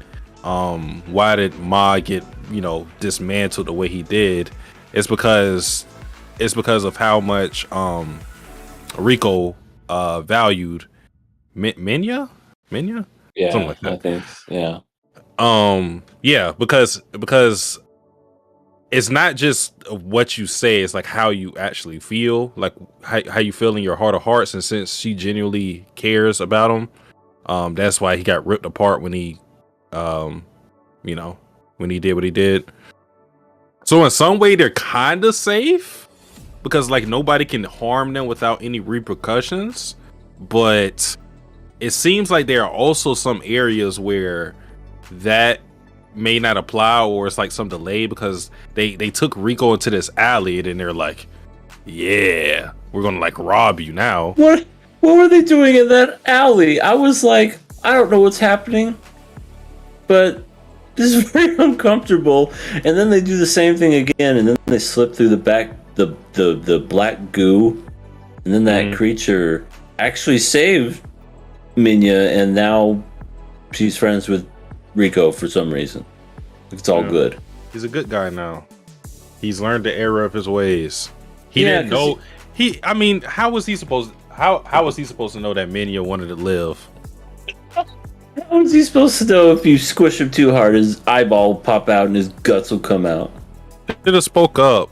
Ma get dismantled the way he did? It's because of how much Rico valued Minya, Yeah, something like that. I think, yeah. Because it's not just what you say, it's like how you actually feel, like how you feel in your heart of hearts. And since she genuinely cares about him, that's why he got ripped apart when he when he did what he did. So in some way they're kind of safe, because like nobody can harm them without any repercussions, but it seems like there are also some areas where that may not apply, or it's like some delay because they took Rico into this alley and then they're like, yeah, we're gonna like rob you now. What were they doing in that alley? I was like, I don't know what's happening, but this is very uncomfortable. And then they do the same thing again, and then they slip through the back, the black goo, and then that creature actually saved Minya, and now she's friends with Rico for some reason. It's all good. He's a good guy now. He's learned the error of his ways. He didn't know. I mean, how was he supposed to know that Minya wanted to live? How was he supposed to know if you squish him too hard, his eyeball will pop out and his guts will come out? Should have spoke up.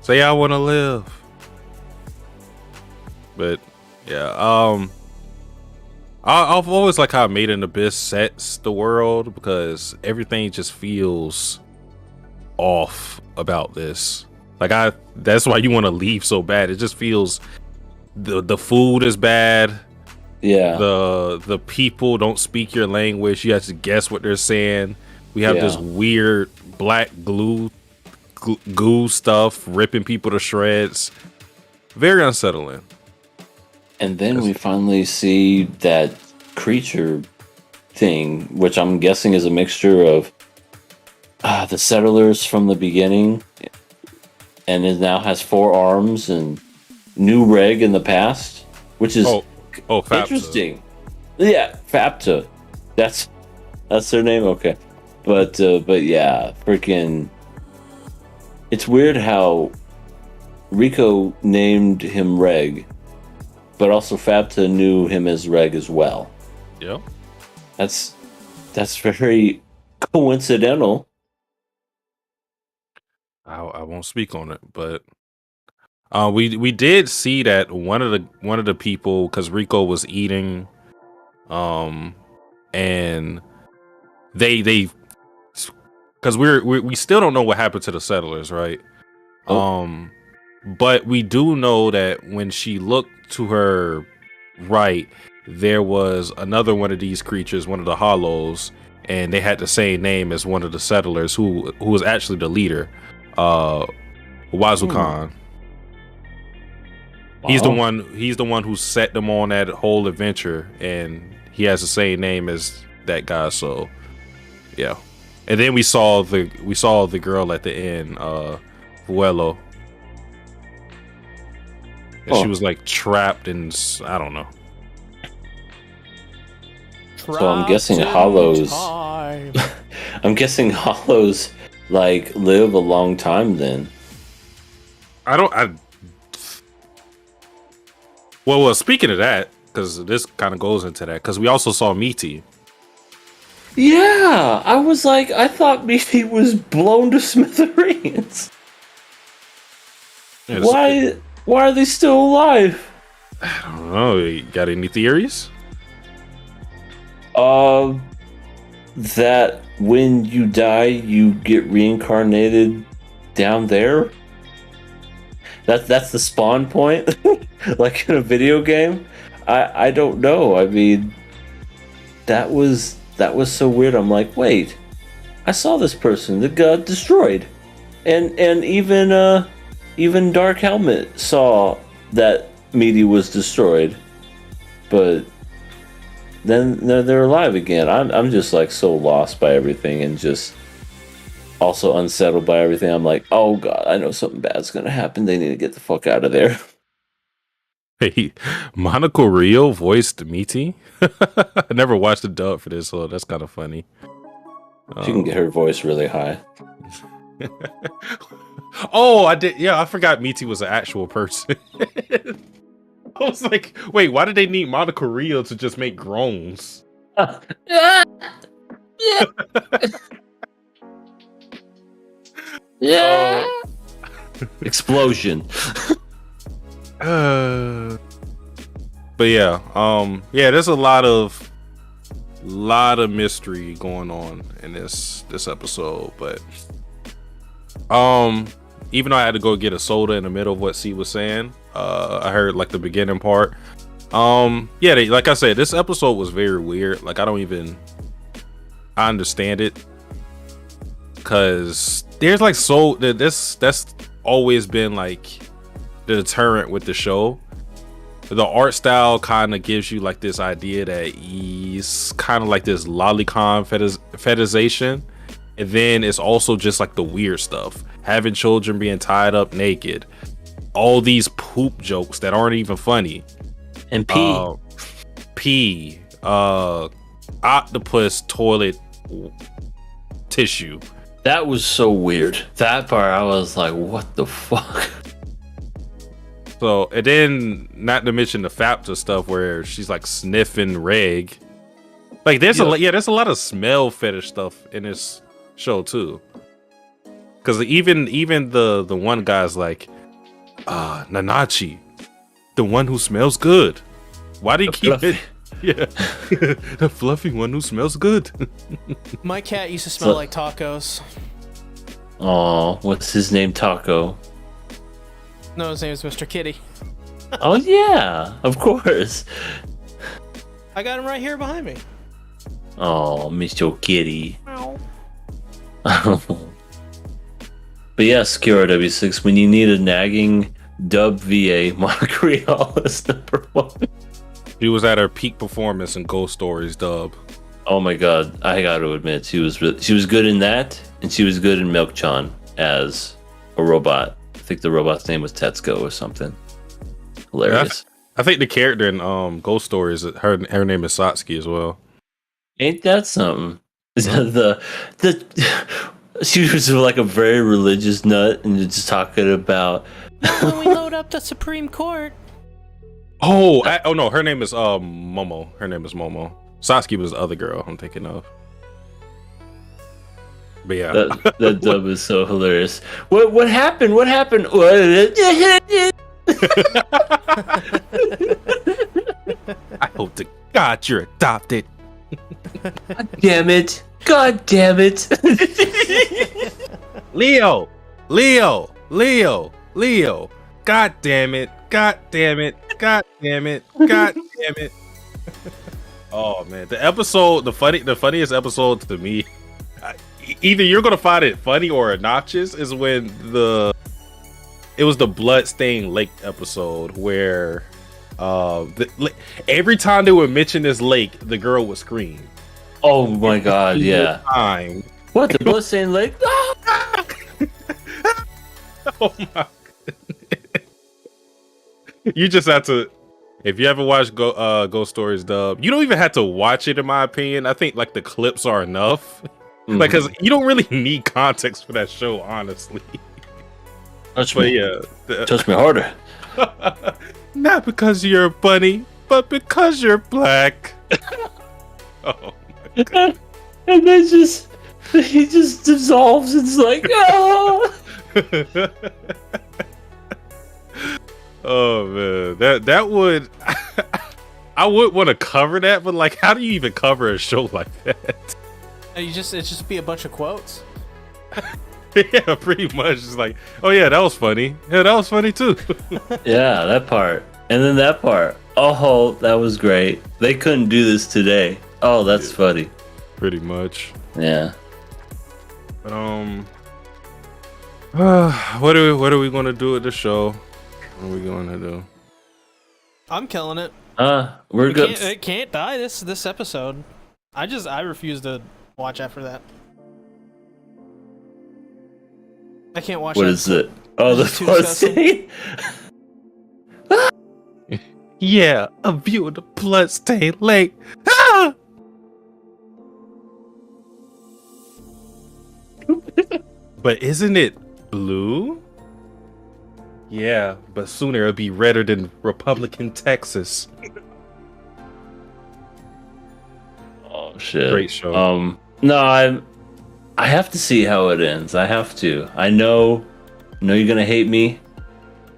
Say I want to live. But yeah, I've always liked how Made in Abyss sets the world, because everything just feels off about this. Like that's why you want to leave so bad. It just feels the food is bad. Yeah. The people don't speak your language. You have to guess what they're saying. We have this weird black goo stuff ripping people to shreds. Very unsettling. And then we finally see that creature thing, which I'm guessing is a mixture of the settlers from the beginning, and it now has 4 arms, and new reg in the past, which is Fapta. Interesting. Yeah, Fapta. That's their name. Okay, but yeah, freaking. It's weird how Rico named him Reg, but also Fapta knew him as Reg as well. Yeah, that's very coincidental. I won't speak on it, but we did see that one of the people, because Rico was eating, and they because we still don't know what happened to the settlers, right? But we do know that when she looked to her right, there was another one of these creatures, one of the hollows, and they had the same name as one of the settlers who was actually the leader, Wazukan. Wow. He's the one who set them on that whole adventure, and he has the same name as that guy. So yeah. And then we saw the girl at the end, Vuelo. And she was like trapped in, I don't know. So I'm guessing hollows. I'm guessing hollows like live a long time then. Well, speaking of that, because this kind of goes into that, because we also saw Meaty. Yeah, I was like, I thought Meaty was blown to smithereens. Yeah, why are they still alive? I don't know. You got any theories? That when you die, you get reincarnated down there. That's the spawn point, like in a video game. I don't know. I mean, that was so weird. I'm like, wait, I saw this person that got destroyed, and even Dark Helmet saw that Meaty was destroyed, but then they're alive again. I'm just like so lost by everything, and just also unsettled by everything. I'm like, oh god, I know something bad's gonna happen. They need to get the fuck out of there. Hey, Monica Rio voiced Meaty. I never watched the dub for this, so that's kind of funny. She can get her voice really high. Oh, I did. Yeah, I forgot Meaty was an actual person. I was like, wait, why did they need Monica Rio to just make groans? Yeah. Explosion. But yeah, there's a lot of mystery going on in this episode, but even though I had to go get a soda in the middle of what C was saying, I heard like the beginning part. Yeah, like I said, this episode was very weird. Like I understand it, because there's like that's always been like the deterrent with the show. The art style kind of gives you like this idea that he's kind of like this lolicon fetishization, and then it's also just like the weird stuff, having children being tied up naked, all these poop jokes that aren't even funny, and pee, octopus toilet tissue. That was so weird. That part, I was like, what the fuck? So, and then not to mention the FAPTA stuff where she's like sniffing reg. Like there's there's a lot of smell fetish stuff in this show too. Cause even the one guy's like, Nanachi, the one who smells good. Why do you keep it? Yeah. The fluffy one who smells good. My cat used to smell like tacos. Oh, what's his name? Taco. No, his name is Mr. Kitty. Oh yeah, of course. I got him right here behind me. Oh, Mr. Kitty. Ow. But yes, Kira W6, when you need a nagging dub VA, Montreal is number one. She was at her peak performance in Ghost Stories dub. Oh my god, I got to admit, she was good in that, and she was good in Milk-chan as a robot. I think the robot's name was Tetsuko or something. Hilarious. Yeah, I think the character in Ghost Stories, her name is Satsuki as well. Ain't that something? She was like a very religious nut, and just talking about when we load up the Supreme Court. Oh no, her name is Momo. Her name is Momo. Satsuki was the other girl I'm thinking of. But yeah, that dub is so hilarious. What happened? What happened? I hope to God you're adopted. God damn it! God damn it! Leo. God damn it! God damn it! God damn it! God damn it! Oh man, the funniest episode to me, either you're gonna find it funny or obnoxious, is when it was the Bloodstained Lake episode where every time they would mention this lake, the girl would scream. Oh my god, yeah. Time. What, the Bloodstained Lake? Oh my goodness. You just have to, if you ever watch Ghost Stories dub, you don't even have to watch it in my opinion. I think like the clips are enough. Mm-hmm. Like, cause you don't really need context for that show, honestly. Touch me harder. Not because you're bunny, but because you're black. Oh my god. And then he just dissolves. It's like, oh. Oh man, that would I would want to cover that, but like, how do you even cover a show like that? It just be a bunch of quotes. Yeah, pretty much. It's like, oh yeah, that was funny. Yeah, that was funny too. Yeah, that part, and then that part. Oh, that was great. They couldn't do this today. Oh, that's funny. Pretty much. Yeah. But what are we gonna do at the show? What are we gonna do? I'm killing it. We're good. It can't die this episode. I refuse to watch after that. I can't watch. What that. Is it? Oh, the first scene. Yeah, a view of the Bloodstained Lake. Ah! But isn't it blue? Yeah, but sooner it'll be redder than Republican Texas. Oh shit! Great show. No, I have to see how it ends. I have to. I know you're gonna hate me,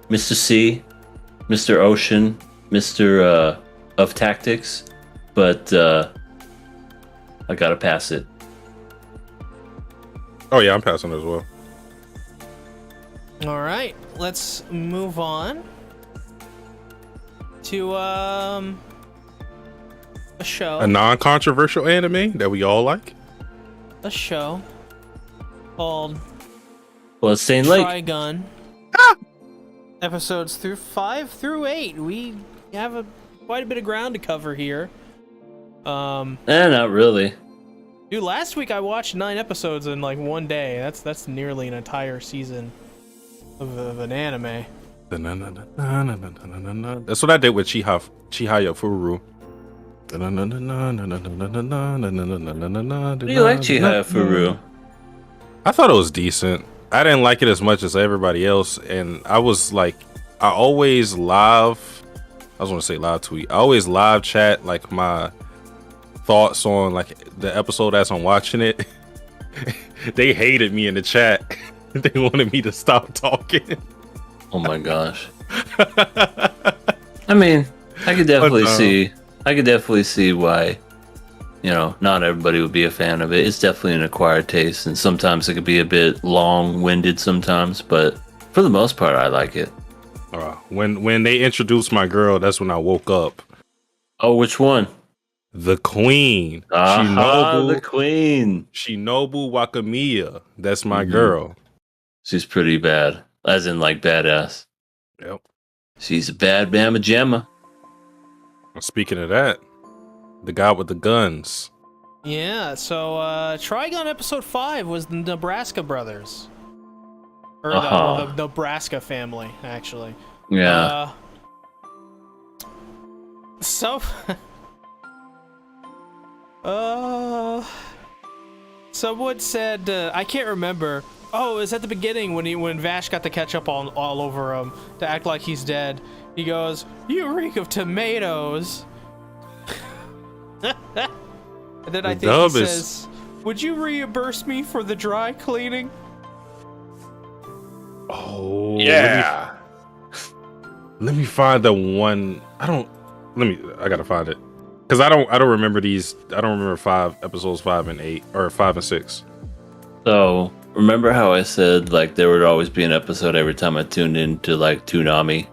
Mr. C, Mr. Ocean, Mr. Of Tactics, but I gotta pass it. Oh yeah, I'm passing as well. All right, let's move on to a show. A non-controversial anime that we all like. A show called Bloodstained Lake. Trigun. Episodes 5 through 8. We have quite a bit of ground to cover here. Not really. Dude, last week I watched 9 episodes in like one day. That's nearly an entire season of an anime. That's what I did with Chihaya Furu. What do you like Chihaya Furu? I thought it was decent. I didn't like it as much as everybody else, and I was like, I always live tweet. I always live chat like my thoughts on like the episode as I'm watching it. They hated me in the chat. They wanted me to stop talking. Oh my gosh. I mean, I could definitely see why, not everybody would be a fan of it. It's definitely an acquired taste, and sometimes it could be a bit long-winded sometimes, but for the most part, I like it. When they introduced my girl, that's when I woke up. Oh, which one? The Queen. The Queen. Shinobu Wakamiya. That's my girl. She's pretty bad. As in, like, badass. Yep. She's a bad mama jamma. Speaking of that, the guy with the guns. Yeah, so Trigun episode 5 was the Nebraska brothers. Or the Nebraska family, actually. Yeah. Someone said, I can't remember. Oh, it was at the beginning when Vash got the ketchup all over him to act like he's dead. He goes, "You reek of tomatoes." And then I think he says, "Would you reimburse me for the dry cleaning?" Oh yeah. Let me find the one. I gotta find it because I don't remember these. I don't remember episodes 5 and 8 or 5 and 6. So remember how I said like there would always be an episode every time I tuned into like Toonami?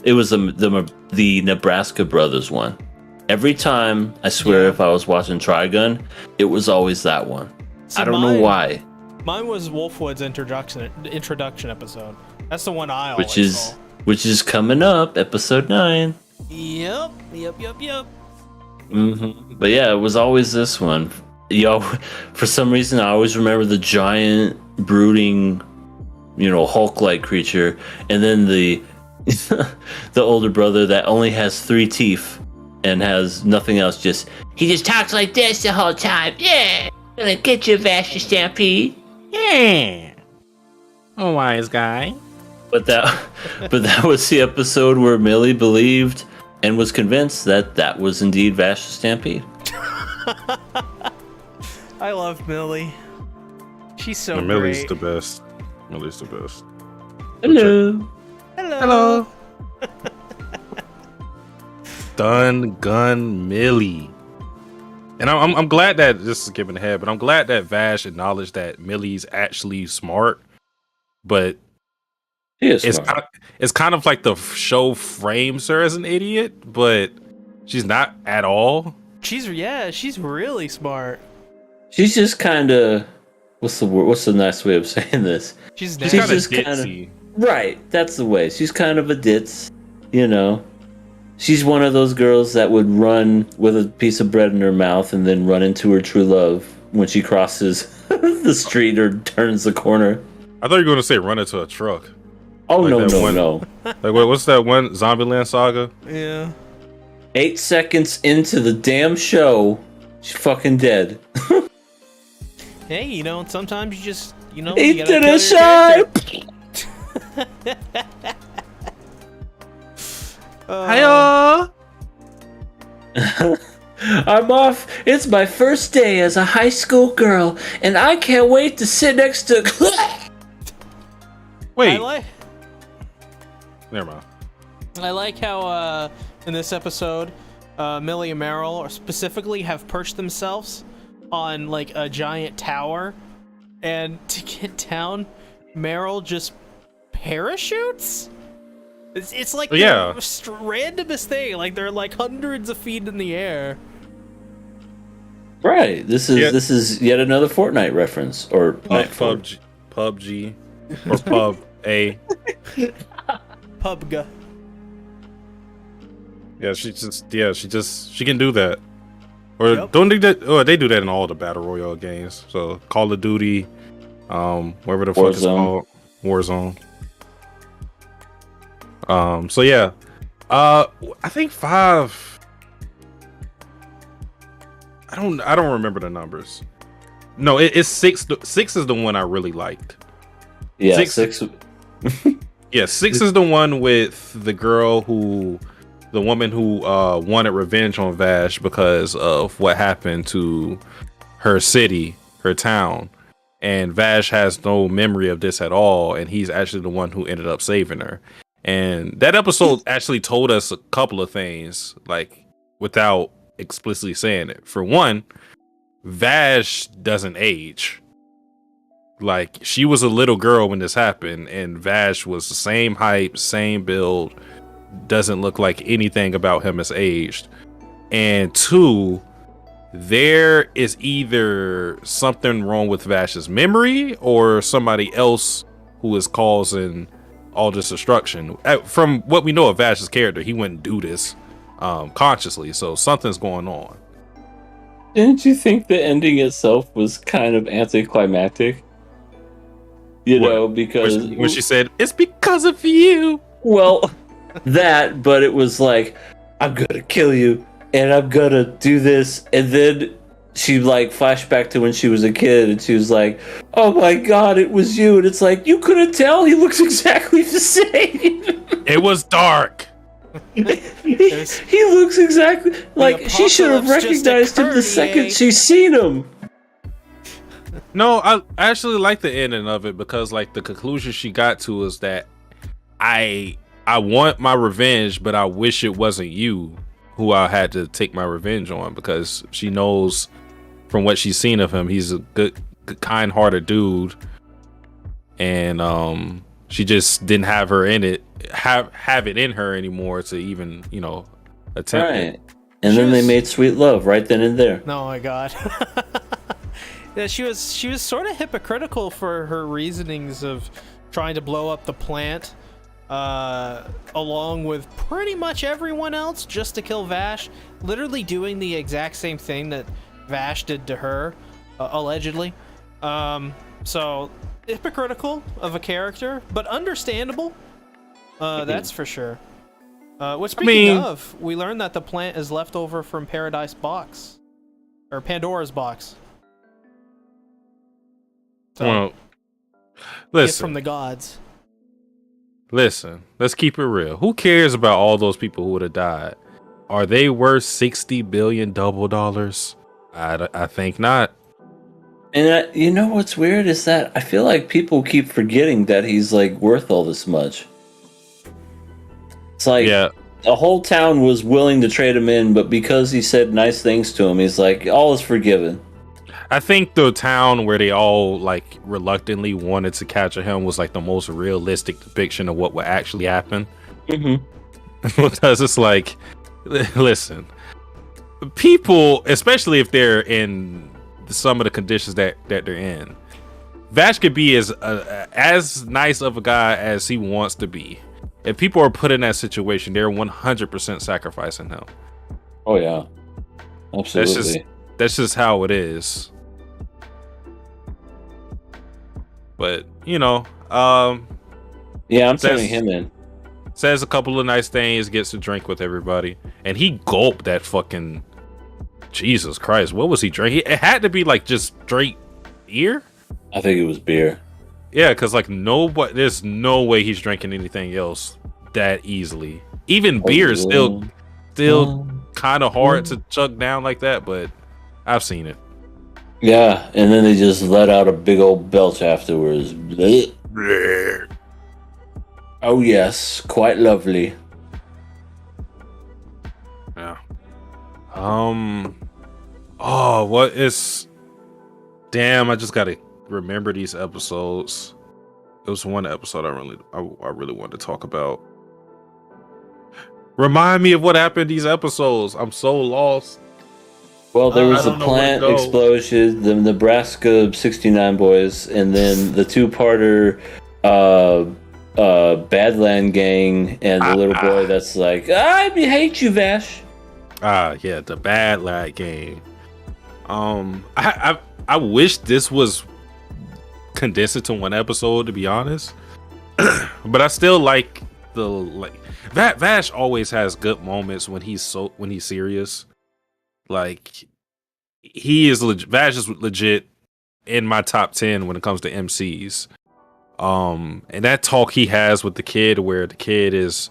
It was the Nebraska Brothers one. Every time, I swear, if I was watching Trigun, it was always that one. So I don't know why. Mine was Wolfwood's introduction episode. That's the one I always saw. Which is coming up, episode 9. Yep. But yeah, it was always this one. For some reason, I always remember the giant, brooding, Hulk-like creature, and then the older brother that only has 3 teeth and has nothing else. He just talks like this the whole time. Yeah, gonna get you, Vash Stampede. Yeah, a wise guy. But that was the episode where Millie believed and was convinced that was indeed Vash Stampede. I love Millie. She's so great. Millie's the best. Hello. Stun Gun Millie. And I'm glad that, just skipping ahead, but I'm glad that Vash acknowledged that Millie's actually smart, but it's kind of like the show frames her as an idiot, but she's not at all. She's really smart. She's just kind of, what's the nice way of saying this? She's kind of ditzy. Right, that's the way. She's kind of a ditz, She's one of those girls that would run with a piece of bread in her mouth and then run into her true love when she crosses the street or turns the corner. I thought you were going to say run into a truck. Oh, like no. Like, what's that one? Zombieland Saga? Yeah. 8 seconds into the damn show, she's fucking dead. Hey, sometimes you just, He didn't shine! Hiya! I'm off. It's my first day as a high school girl, and I can't wait to sit next to. Wait. Never mind. I like how in this episode, Millie and Meryl specifically have perched themselves on like a giant tower, and to get down, Meryl just parachutes? It's like Yeah. the randomest thing. Like they're like hundreds of feet in the air. Right. This is yet another Fortnite reference or PUBG or Pub A. Pubga. Yeah, she can do that. Or Yep. don't think that. Oh, they do that in all the battle royale games. So Call of Duty, whatever the fuck it's called, Warzone. So yeah, I think 5. I don't remember the numbers. No, it's 6. 6 is the one I really liked. Yeah, 6. Yeah, 6 is the one with the woman who wanted revenge on Vash because of what happened to her city, her town. And Vash has no memory of this at all, and he's actually the one who ended up saving her. And that episode actually told us a couple of things, like, without explicitly saying it. For one, Vash doesn't age. Like, she was a little girl when this happened, and Vash was the same height, same build, doesn't look like anything about him has aged. And 2, there is either something wrong with Vash's memory or somebody else who is causing all this destruction. From what we know of Vash's character, he wouldn't do this consciously, so something's going on. Didn't you think the ending itself was kind of anticlimactic? You know, because when she said, "It's because of you." Well, that, but it was like, I'm gonna kill you, and I'm gonna do this, and then she like flashed back to when she was a kid, and she was like, "Oh my god, it was you!" And it's like, you couldn't tell. He looks exactly the same. It was dark. he looks exactly like she should have recognized him the second she seen him. No, I actually like the ending of it because, like, the conclusion she got to is that I want my revenge, but I wish it wasn't you who I had to take my revenge on, because she knows from what she's seen of him, he's a good kind-hearted dude, and she just didn't have her in it, have it in her anymore to even, you know, attempt it. And then they made sweet love right then and there. Oh my god. Yeah, she was sort of hypocritical for her reasonings of trying to blow up the plant, along with pretty much everyone else, just to kill Vash. Literally doing the exact same thing that Vash did to her, allegedly. So hypocritical of a character, but understandable. That's for sure. Speaking of, we learned that the plant is left over from Paradise Box, or Pandora's Box. So, well, listen, from the gods. Listen, let's keep it real. Who cares about all those people who would have died? Are they worth $60 billion double dollars? I think not. And you know what's weird is that I feel like people keep forgetting that he's like worth all this much. It's like the whole town was willing to trade him in, but because he said nice things to him, he's like, all is forgiven. I think the town where they all like reluctantly wanted to capture him was like the most realistic depiction of what would actually happen. Mm-hmm. Because it's like, listen, people, especially if they're in some of the conditions that they're in, Vash could be as nice of a guy as he wants to be. If people are put in that situation, they're 100% sacrificing him. Oh yeah, absolutely. That's just how it is. But you know, yeah, I'm turning him in. Says a couple of nice things, gets to drink with everybody, and he gulped that fucking. Jesus Christ, what was he drinking? It had to be like just straight beer. I think it was beer. Yeah, because like there's no way he's drinking anything else that easily. Even beer is still kind of hard to chug down like that, but I've seen it. Yeah, and then they just let out a big old belch afterwards. Blech. Blech. Oh yes, quite lovely. Yeah. Oh, what is? Damn, I just gotta remember these episodes. was one episode I really wanted to talk about. Remind me of what happened in these episodes. I'm so lost. Well, there was I a don't know where to plant go. explosion, the Nebraska 69 boys, and then the two-parter Badland gang, and the little boy that's like, I hate you, Vash. Yeah, the bad lad game. I wish this was condensed into one episode, to be honest. But I still like Vash always has good moments when he's serious. Like Vash is legit in my top 10 when it comes to MCs. And that talk he has with the kid, where the kid is,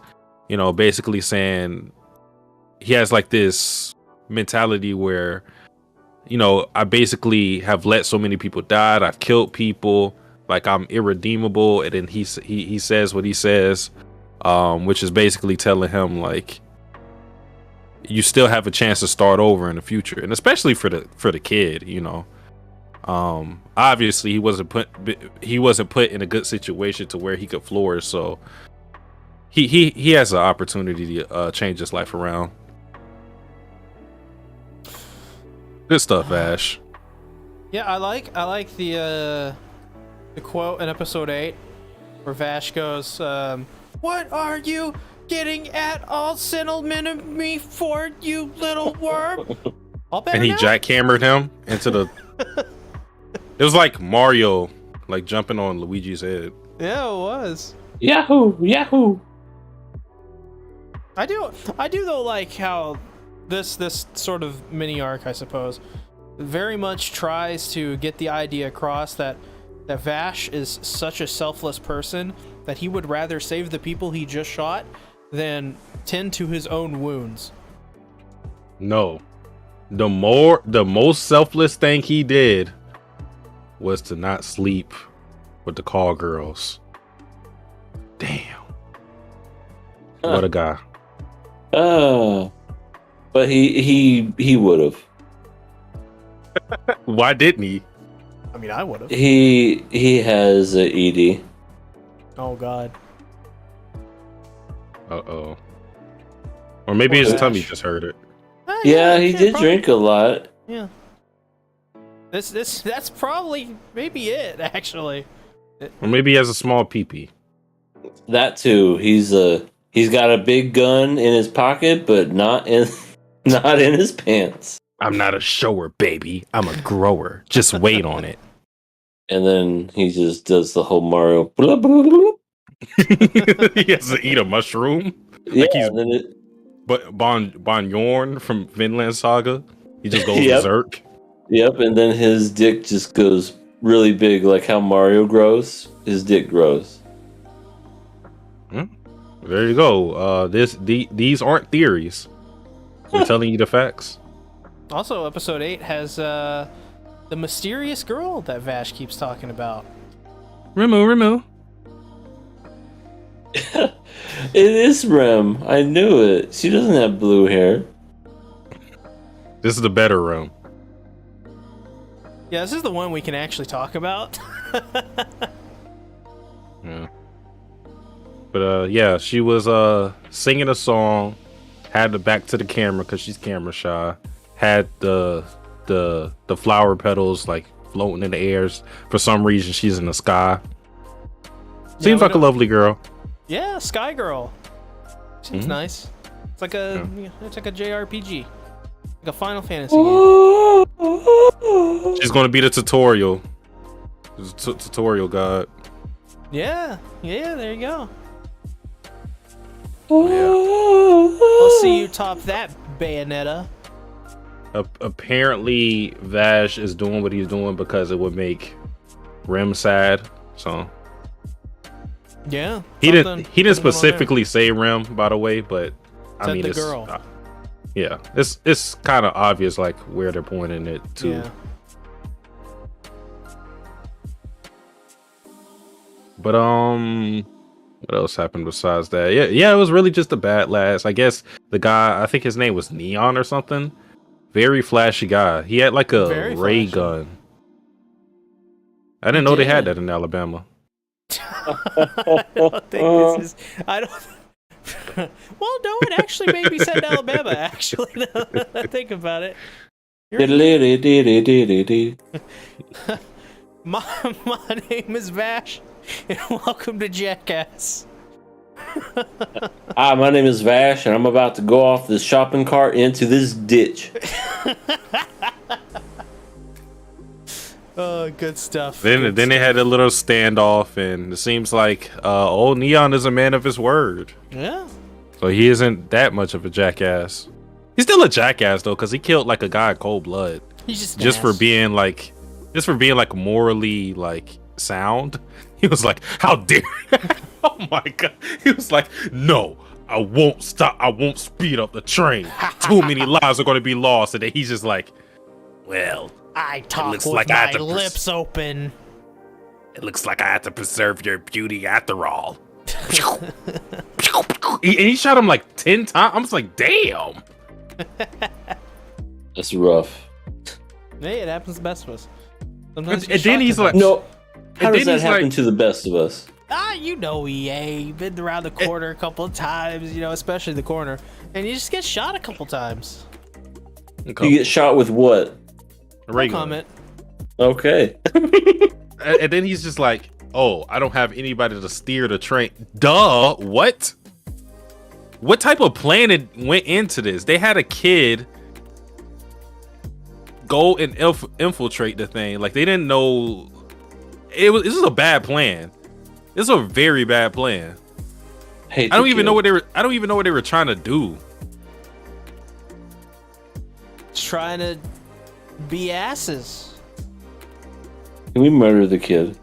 basically saying he has like this mentality where, I basically have let so many people die. I've killed people. Like, I'm irredeemable. And then he says what he says, which is basically telling him, like, you still have a chance to start over in the future. And especially for the kid, obviously he wasn't put in a good situation to where he could flourish. So he has an opportunity to change his life around. Good stuff, Ash. Yeah, I like the quote in episode 8 where Vash goes, "What are you getting at all sentiment of me for, you little worm?" All better And he now? jackhammered him into the. It was like Mario, like jumping on Luigi's head. Yeah, it was. Yahoo! Yahoo! I do though like how this sort of mini arc, I suppose, very much tries to get the idea across that Vash is such a selfless person that he would rather save the people he just shot than tend to his own wounds. No, the most selfless thing he did was to not sleep with the call girls. Damn, what a guy. But he would have. Why didn't he? I mean, I would have. He has a ED. Oh God. Uh-oh. Or maybe his Vash. tummy just hurt it. Yeah, he did probably. drink a lot. Yeah. That's probably maybe it actually. Or maybe he has a small pee-pee. That too. He's got a big gun in his pocket, but not in his pants. I'm not a shower, baby. I'm a grower. Just wait on it. And then he just does the whole Mario. Blah, blah, blah. He has to eat a mushroom. Yeah, Like he's and then it, Bon Yorn from Vinland Saga. He just goes Yep. berserk. Yep, and then his dick just goes really big, like how Mario grows. His dick grows. There you go. These aren't theories. We're telling you the facts. Also, episode 8 has the mysterious girl that Vash keeps talking about. Remu. It is Rem. I knew it. She doesn't have blue hair. This is the better room. Yeah, this is the one we can actually talk about. Yeah. But yeah, she was singing a song, had the back to the camera because she's camera shy, had the flower petals like floating in the airs. For some reason, she's in the sky. Seems like a lovely girl. Yeah, Sky Girl. Seems nice. It's like a JRPG, like a Final Fantasy game. She's gonna be the tutorial. Tutorial god. Yeah, there you go. Yeah. We'll see you top that, Bayonetta. Apparently, Vash is doing what he's doing because it would make Rem sad. So Yeah. he didn't specifically say Rem, by the way, but I mean, the it's girl. Yeah, it's kind of obvious like where they're pointing it to. Yeah. But what else happened besides that? Yeah, it was really just a bad last. I guess the guy, I think his name was Neon or something. Very flashy guy. He had like a Very ray flashy. gun. I didn't know they had that in Alabama. I don't think this is. I don't. Well, no, it actually made me send Alabama. Actually, now that I think about it. My name is Vash, and welcome to Jackass. Hi, my name is Vash, and I'm about to go off this shopping cart into this ditch. Oh, good stuff. Then they had a little standoff, and it seems like old Neon is a man of his word. Yeah. So he isn't that much of a jackass. He's still a jackass though, because he killed like a guy in cold blood. He's just for being like morally like sound. He was like, "How dare!" Oh my god! He was like, "No, I won't stop. I won't speed up the train. Too many lives are going to be lost." And then he's just like, "Well, I talk with like my lips open. It looks like I have to preserve your beauty after all." And he shot him like 10 times. I'm just like, damn. That's rough. Hey, it happens to the best of us. Sometimes And then he's like, no. How does then that happen to the best of us? you know EA. Been around the corner a couple of times, you know, especially the corner. And you just get shot a couple times. You get shot with what? No comment. Okay. And then he's just like, "Oh, I don't have anybody to steer the train." Duh, what? What type of plan went into this? They had a kid go and infiltrate the thing. Like they didn't know this is a bad plan. This is a very bad plan. I don't even know what they were trying to do. Trying to be asses. Can we murder the kid?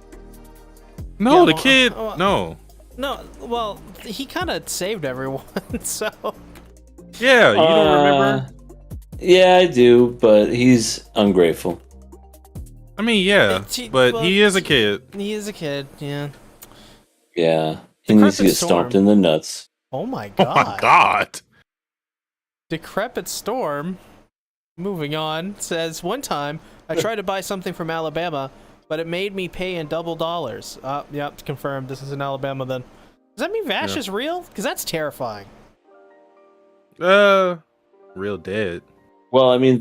No, Yeah, the kid. No. No, well, he kind of saved everyone, so. Yeah, you don't remember? Yeah, I do, but he's ungrateful. I mean, yeah, but he is a kid. He is a kid, yeah. Yeah, he needs to get stomped in the nuts. Oh my god. Oh my god. Decrepit Storm, moving on, says, "One time, I tried to buy something from Alabama, but it made me pay in double dollars." Yep, confirmed. This is in Alabama then. Does that mean Vash is real? Because that's terrifying. Real dead. Well, I mean,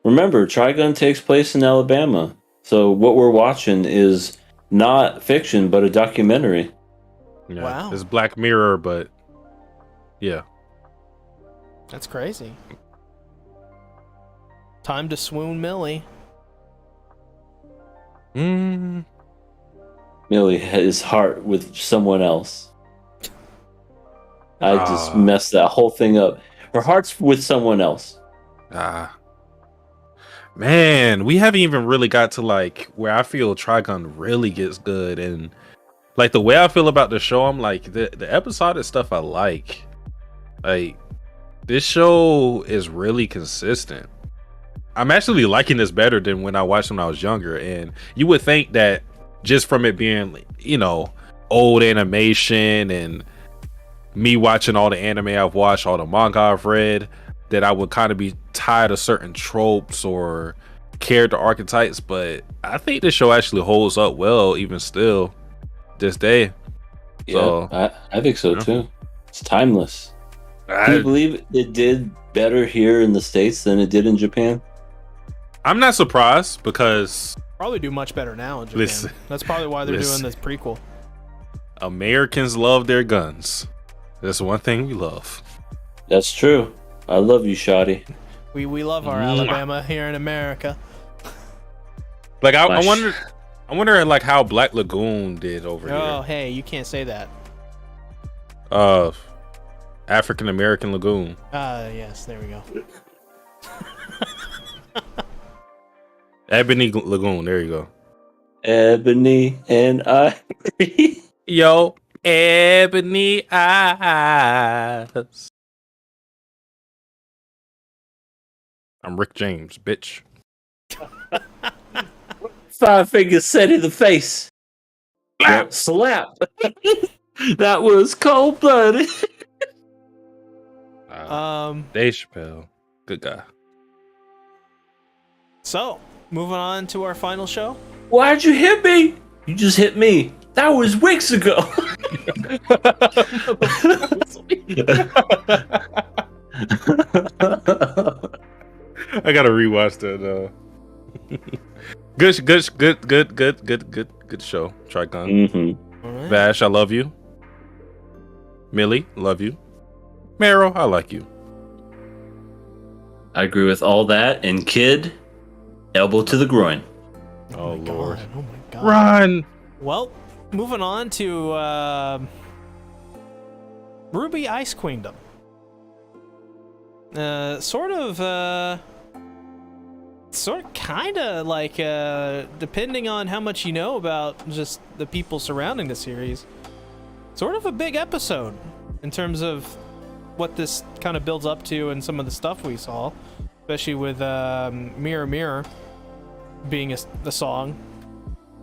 remember, Trigun takes place in Alabama. So what we're watching is not fiction, but a documentary. Yeah, wow. It's Black Mirror, but yeah. That's crazy. Time to swoon Millie. Millie had his heart with someone else. I just messed that whole thing up. Her heart's with someone else. Man, we haven't even really got to like where I feel Trigun really gets good, and like the way I feel about the show, I'm like the episodic stuff I like this show is really consistent. I'm actually liking this better than when I watched when I was younger, and you would think that just from it being, you know, old animation and me watching all the anime I've watched, all the manga I've read, that I would kind of be tired of certain tropes or character archetypes, but I think this show actually holds up well even still this day. Yeah, so, I think so too. It's timeless. Can you believe it did better here in the States than it did in Japan? I'm not surprised because probably do much better now in Japan. That's probably why they're doing this prequel. Americans love their guns. That's one thing we love. That's true. I love you, Shotty. We love our Alabama here in America. Like I wonder like how Black Lagoon did over here. Oh, hey, you can't say that. African American Lagoon. Yes, there we go. Ebony Lagoon, there you go. Ebony and Ivory. Yo, ebony eyes. I'm Rick James, bitch. 5 fingers set in the face. Slap. Slap. That was cold blooded. Dave Chappelle, good guy. So, moving on to our final show. Why'd you hit me? You just hit me. That was weeks ago. I gotta rewatch that. Good show. Trigun. Mm-hmm. All right. Vash, I love you. Millie, love you. Meryl, I like you. I agree with all that. And Kid, elbow to the groin. Oh Lord. God. Oh my god. Run. Well, moving on to RWBY Ice Queendom. Kind of like, depending on how much you know about just the people surrounding the series, sort of a big episode in terms of what this kind of builds up to and some of the stuff we saw, especially with Mirror Mirror being a song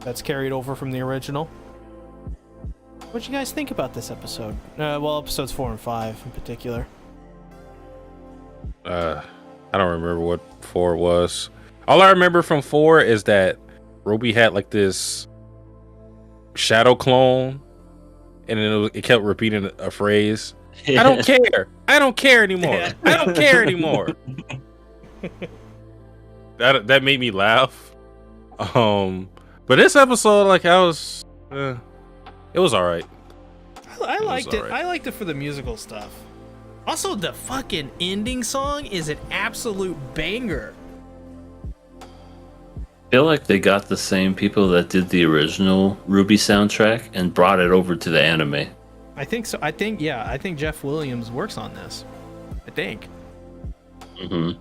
that's carried over from the original. What'd you guys think about this episode? Well, episodes 4 and 5 in particular. I don't remember what 4 was. All I remember from 4 is that RWBY had like this shadow clone, and then it kept repeating a phrase. I don't care. I don't care anymore. I don't care anymore. That made me laugh. But this episode, like, it was all right. I liked it. Right. I liked it for the musical stuff. Also, the fucking ending song is an absolute banger. I feel like they got the same people that did the original RWBY soundtrack and brought it over to the anime. I think so. I think Jeff Williams works on this. I think. Mm-hmm.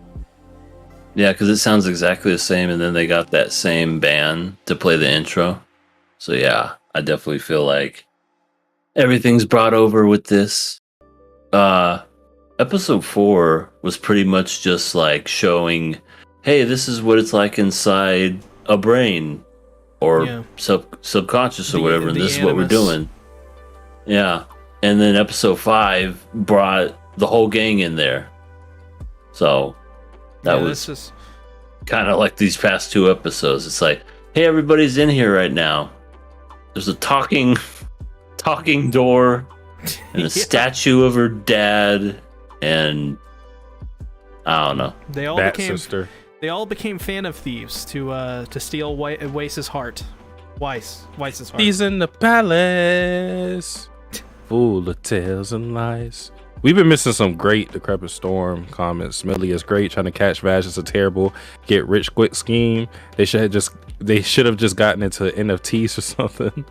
Yeah, because it sounds exactly the same, and then they got that same band to play the intro. So yeah, I definitely feel like everything's brought over with this. Episode 4 was pretty much just like showing, hey, this is what it's like inside a brain or subconscious or whatever, and this is what we're doing. Yeah. And then episode 5 brought the whole gang in there. So that was kind of like these past 2 episodes. It's like, hey, everybody's in here right now. There's a talking door and a statue of her dad, and I don't know. They all Bat became sister. They all became fan of thieves to steal Weiss's heart. Weiss's heart. He's in the palace, full of tales and lies. We've been missing some great Decrepit Storm comments. Millie is great. Trying to catch Vash is a terrible get rich quick scheme. They should have just gotten into NFTs or something.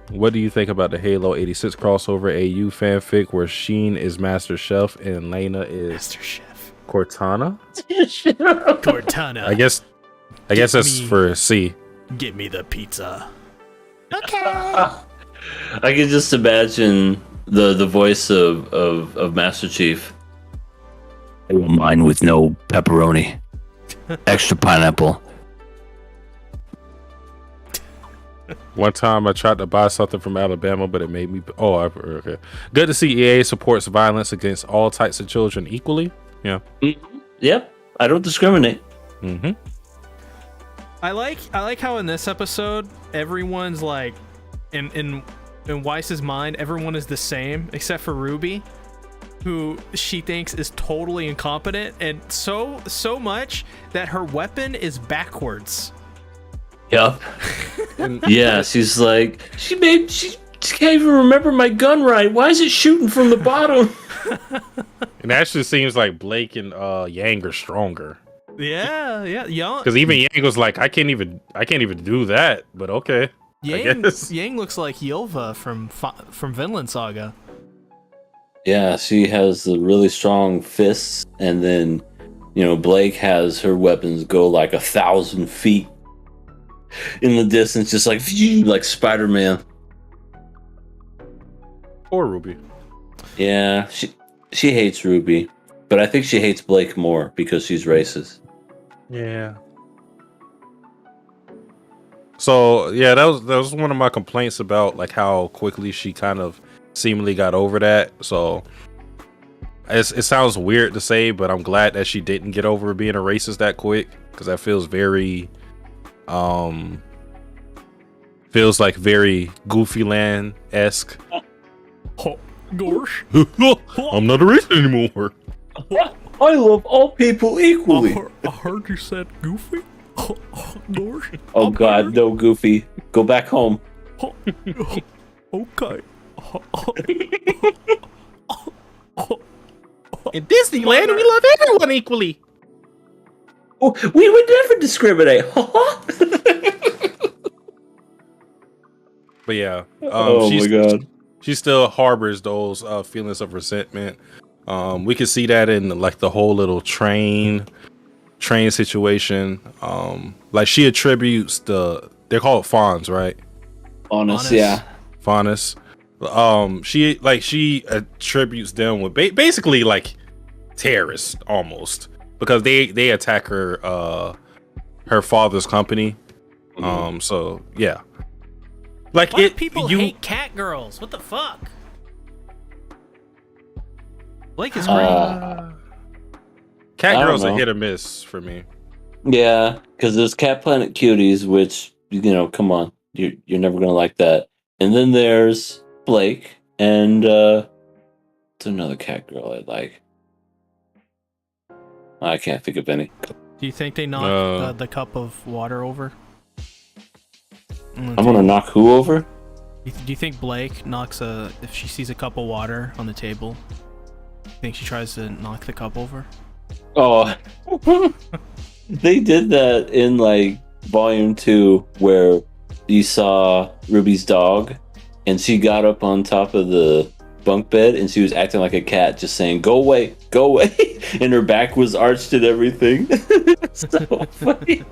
What do you think about the Halo 86 crossover AU fanfic where Sheen is Master Chef and Lena is Master Chef Cortana? Cortana. I guess that's for C. Get me the pizza. Okay. I can just imagine the voice of Master Chief. I want mine with no pepperoni. Extra pineapple. One time I tried to buy something from Alabama, but it made me... okay. Good to see EA supports violence against all types of children equally. Yeah. Mm-hmm. Yep. I don't discriminate. Mm-hmm. I like how in this episode everyone's like in Weiss's mind everyone is the same except for RWBY, who she thinks is totally incompetent, and so much that her weapon is backwards. Yep. Yeah, she's like, she can't even remember my gun right. Why is it shooting from the bottom? It actually seems like Blake and Yang are stronger. Yeah. Because even Yang was like, I can't even do that. But okay. Yang looks like Ylva from Vinland Saga. Yeah, she has the really strong fists, and then Blake has her weapons go like 1,000 feet in the distance, just like Spider-Man. Or RWBY. Yeah, she hates RWBY, but I think she hates Blake more because she's racist. Yeah. So yeah, that was one of my complaints about like how quickly she kind of seemingly got over that. So it sounds weird to say, but I'm glad that she didn't get over being a racist that quick, because that feels very Feels like very Goofy Land-esque. Oh, gosh. I'm not a racist anymore. I love all people equally. I heard you said Goofy. Oh, gosh. Oh God, no, Goofy. Go back home. Okay. In Disneyland, we love everyone equally. Oh, we would never discriminate. But yeah, Oh my God. she still harbors those feelings of resentment. We can see that in like the whole little train situation. Like she attributes they're called fawns, right? Honest, yeah. Faunus. She attributes them with basically like terrorists almost, because they attack her father's company. So yeah. Like Why do people hate cat girls? What the fuck? Blake is great. Cat I girls don't are know. hit or miss for me. Yeah, because there's Cat Planet Cuties, which, come on, you're never gonna like that. And then there's Blake, and it's another cat girl I like. I can't think of any. Do you think they knock the cup of water over? I'm gonna knock who over? Do you think Blake knocks if she sees a cup of water on the table, you think she tries to knock the cup over? Oh, they did that in like volume 2, where you saw Ruby's dog, and she got up on top of the bunk bed, and she was acting like a cat, just saying, "Go away, go away," and her back was arched and everything. So funny.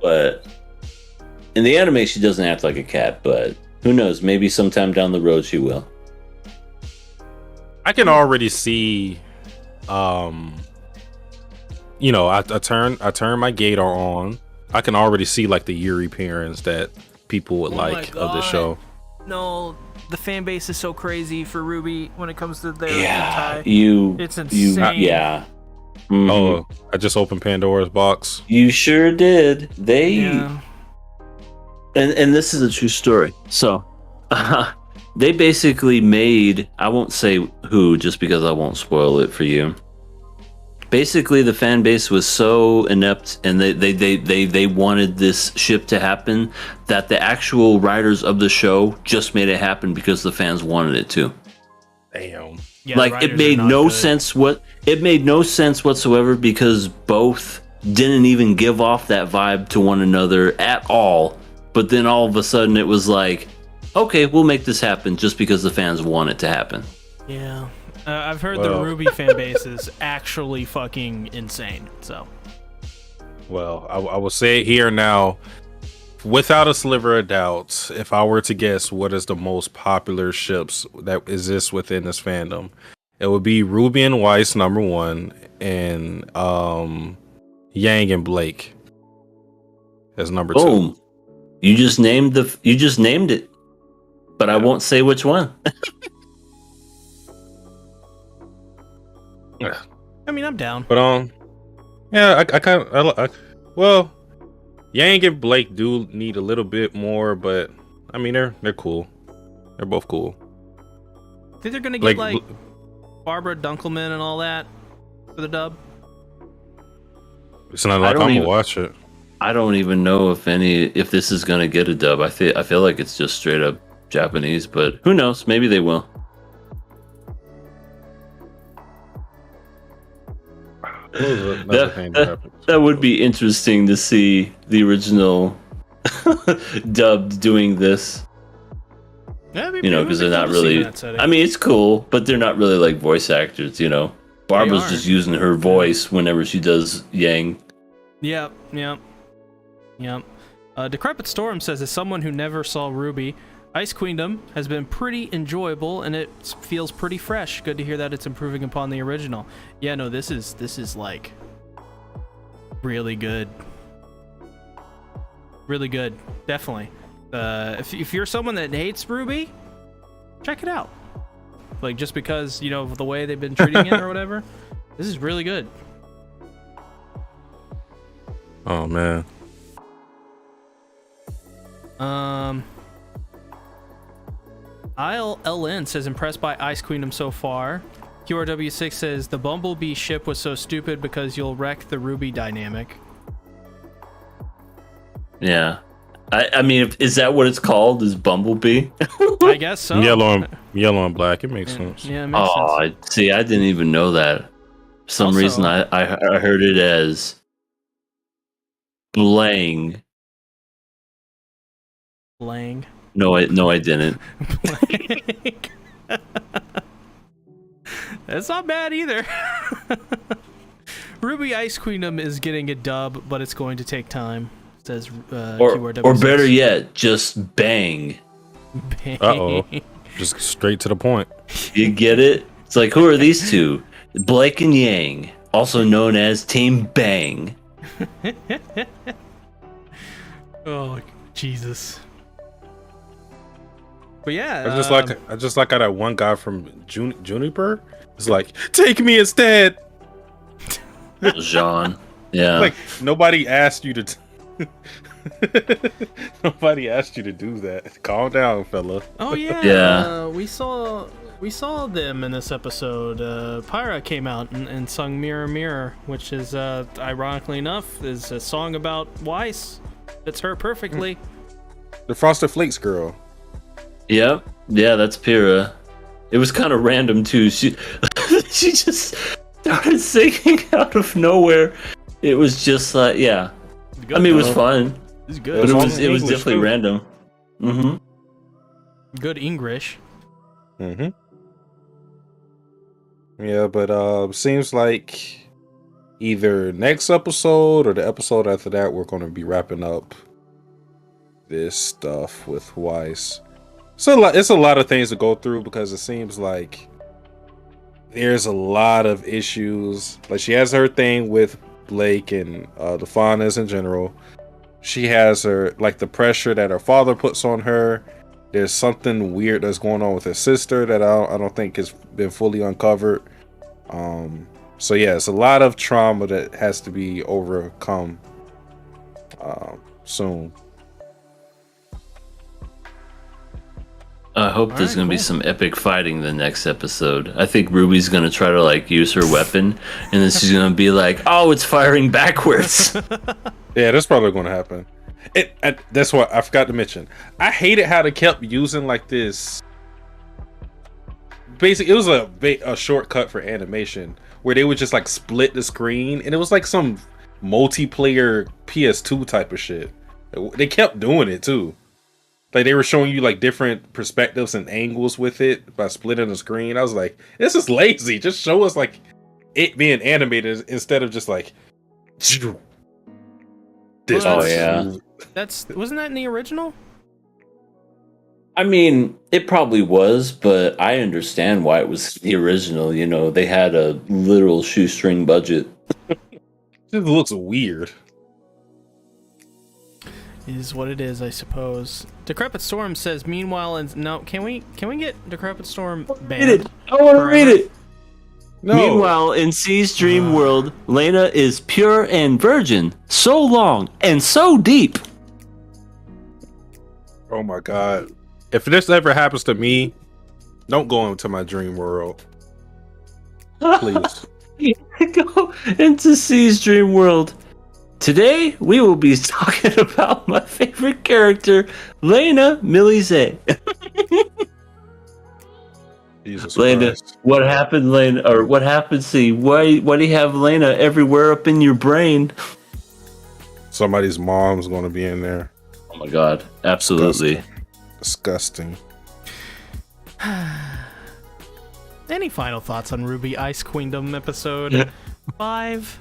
But in the anime, she doesn't act like a cat, but who knows? Maybe sometime down the road she will. I can already see, I turn my gator on. I can already see like the Yuri parents that people would like of the show. No, the fan base is so crazy for RWBY when it comes to their Yeah, hentai. It's insane. Yeah. Mm-hmm. Oh, I just opened Pandora's box. You sure did. They Yeah. and this is a true story. So, they basically made, I won't say who just because I won't spoil it for you. Basically, the fan base was so inept, and they wanted this ship to happen, that the actual writers of the show just made it happen because the fans wanted it to. Damn. Yeah, Like it made no sense. It made no sense whatsoever, because both didn't even give off that vibe to one another at all. But then all of a sudden, it was like, okay, we'll make this happen just because the fans want it to happen. Yeah. I've heard the RWBY fan base is actually fucking insane. So, Well, I will say it here now, without a sliver of doubt, if I were to guess what is the most popular ships that exist within this fandom, it would be Ruby and Weiss #1, and Yang and Blake as #2. Boom! You just named it, but I won't say which one. I mean, I'm down. But yeah, well, Yang and Blake do need a little bit more, but I mean they're cool. They're both cool. Think they're gonna get like Barbara Dunkelman and all that for the dub? It's not like I'm gonna watch it. I don't even know if this is gonna get a dub. I feel like it's just straight up Japanese, but who knows? Maybe they will. That would be interesting to see the original dubbed doing this. Yeah, because they're not really. I mean, it's cool, but they're not really like voice actors. Barbara's just using her voice whenever she does Yang. Yep. Decrepit Storm says, as someone who never saw RWBY, Ice Queendom has been pretty enjoyable, and it feels pretty fresh. Good to hear that it's improving upon the original. Yeah, no, this is like really good. Really good, definitely. If you're someone that hates RWBY, check it out. Like, just because, of the way they've been treating it or whatever, this is really good. Oh man. ILLN says impressed by Ice Queendom so far. QRW6 says the Bumblebee ship was so stupid because you'll wreck the RWBY dynamic. Yeah. I mean, is that what it's called? Is Bumblebee? I guess so. Yellow and black. It makes sense. Yeah, it makes sense. See, I didn't even know that. For some Also- reason, I heard it as Blang. Blang. No, I didn't. Blang. That's not bad either. RWBY Ice Queendom is getting a dub, but it's going to take time. Says Or better yet, just bang. Bang. Uh-oh. Just straight to the point. You get it? It's like, who are these two? Blake and Yang, also known as Team Bang. Oh, Jesus. But yeah, I just like how that one guy from Juniper is like, take me instead. Jean. Yeah. Like nobody asked you to. Nobody asked you to do that. Calm down, fella. oh yeah, Yeah. we saw them in this episode. Pyra came out and sung "Mirror Mirror," which is ironically enough is a song about Weiss. Fits her perfectly. The Frosted Flakes girl. Yep. Yeah, that's Pyrrha. It was kind of random too. She just started singing out of nowhere. It was just like, yeah. Good, I mean, it was though. fun, It's but good. it all was in English, definitely too. random. Mm-hmm. Good English. Mm-hmm. Yeah, but seems like either next episode or the episode after that, we're going to be wrapping up this stuff with Weiss. So it's a lot of things to go through because it seems like there's a lot of issues. Like she has her thing with Blake and the Faunas in general. She has her like the pressure that her father puts on her. There's something weird that's going on with her sister that I don't think has been fully uncovered. So yeah, it's a lot of trauma that has to be overcome soon. I hope there's Alright, gonna be cool. some epic fighting the next episode. I think Ruby's gonna try to like use her weapon, and then she's gonna be like, "Oh, it's firing backwards." Yeah, that's probably going to happen. That's what I forgot to mention. I hated how they kept using like this. Basically, it was a shortcut for animation where they would just like split the screen, and it was like some multiplayer PS2 type of shit. They kept doing it too. Like they were showing you like different perspectives and angles with it by splitting the screen. I was like, this is lazy. Just show us like it being animated instead of just like. This Oh, was yeah. smooth. Wasn't that in the original? I mean, it probably was, but I understand why it was the original. You know, they had a literal shoestring budget. It just looks weird. Is what it is, I suppose. Decrepit Storm says, meanwhile, and no, can we get Decrepit Storm banned? I want to Forever? read it. No. Meanwhile, in C's dream world, Lena is pure and virgin, so long and so deep. Oh my god. If this ever happens to me, don't go into my dream world. Please. Go into C's dream world. Today, we will be talking about my favorite character, Lena Milize. Jesus Lena, Christ. what happened, Lena? Or what happened, C? Why do you have Lena everywhere up in your brain? Somebody's mom's gonna be in there. Oh my god, absolutely. Disgusting. Any final thoughts on RWBY Ice Queendom episode 5?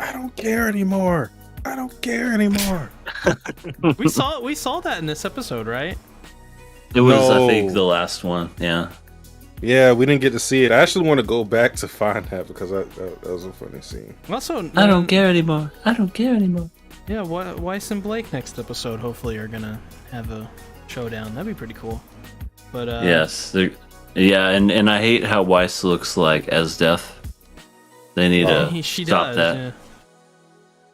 I don't care anymore. I don't care anymore. We saw that in this episode, right? It was, No. I think, the last one. Yeah. Yeah, we didn't get to see it. I actually want to go back to find that because that was a funny scene. Also, I don't care anymore. I don't care anymore. Yeah, Weiss and Blake next episode hopefully are gonna have a showdown. That'd be pretty cool. But Yes. Yeah, and I hate how Weiss looks like as Death. They need to she stop does. that. Yeah.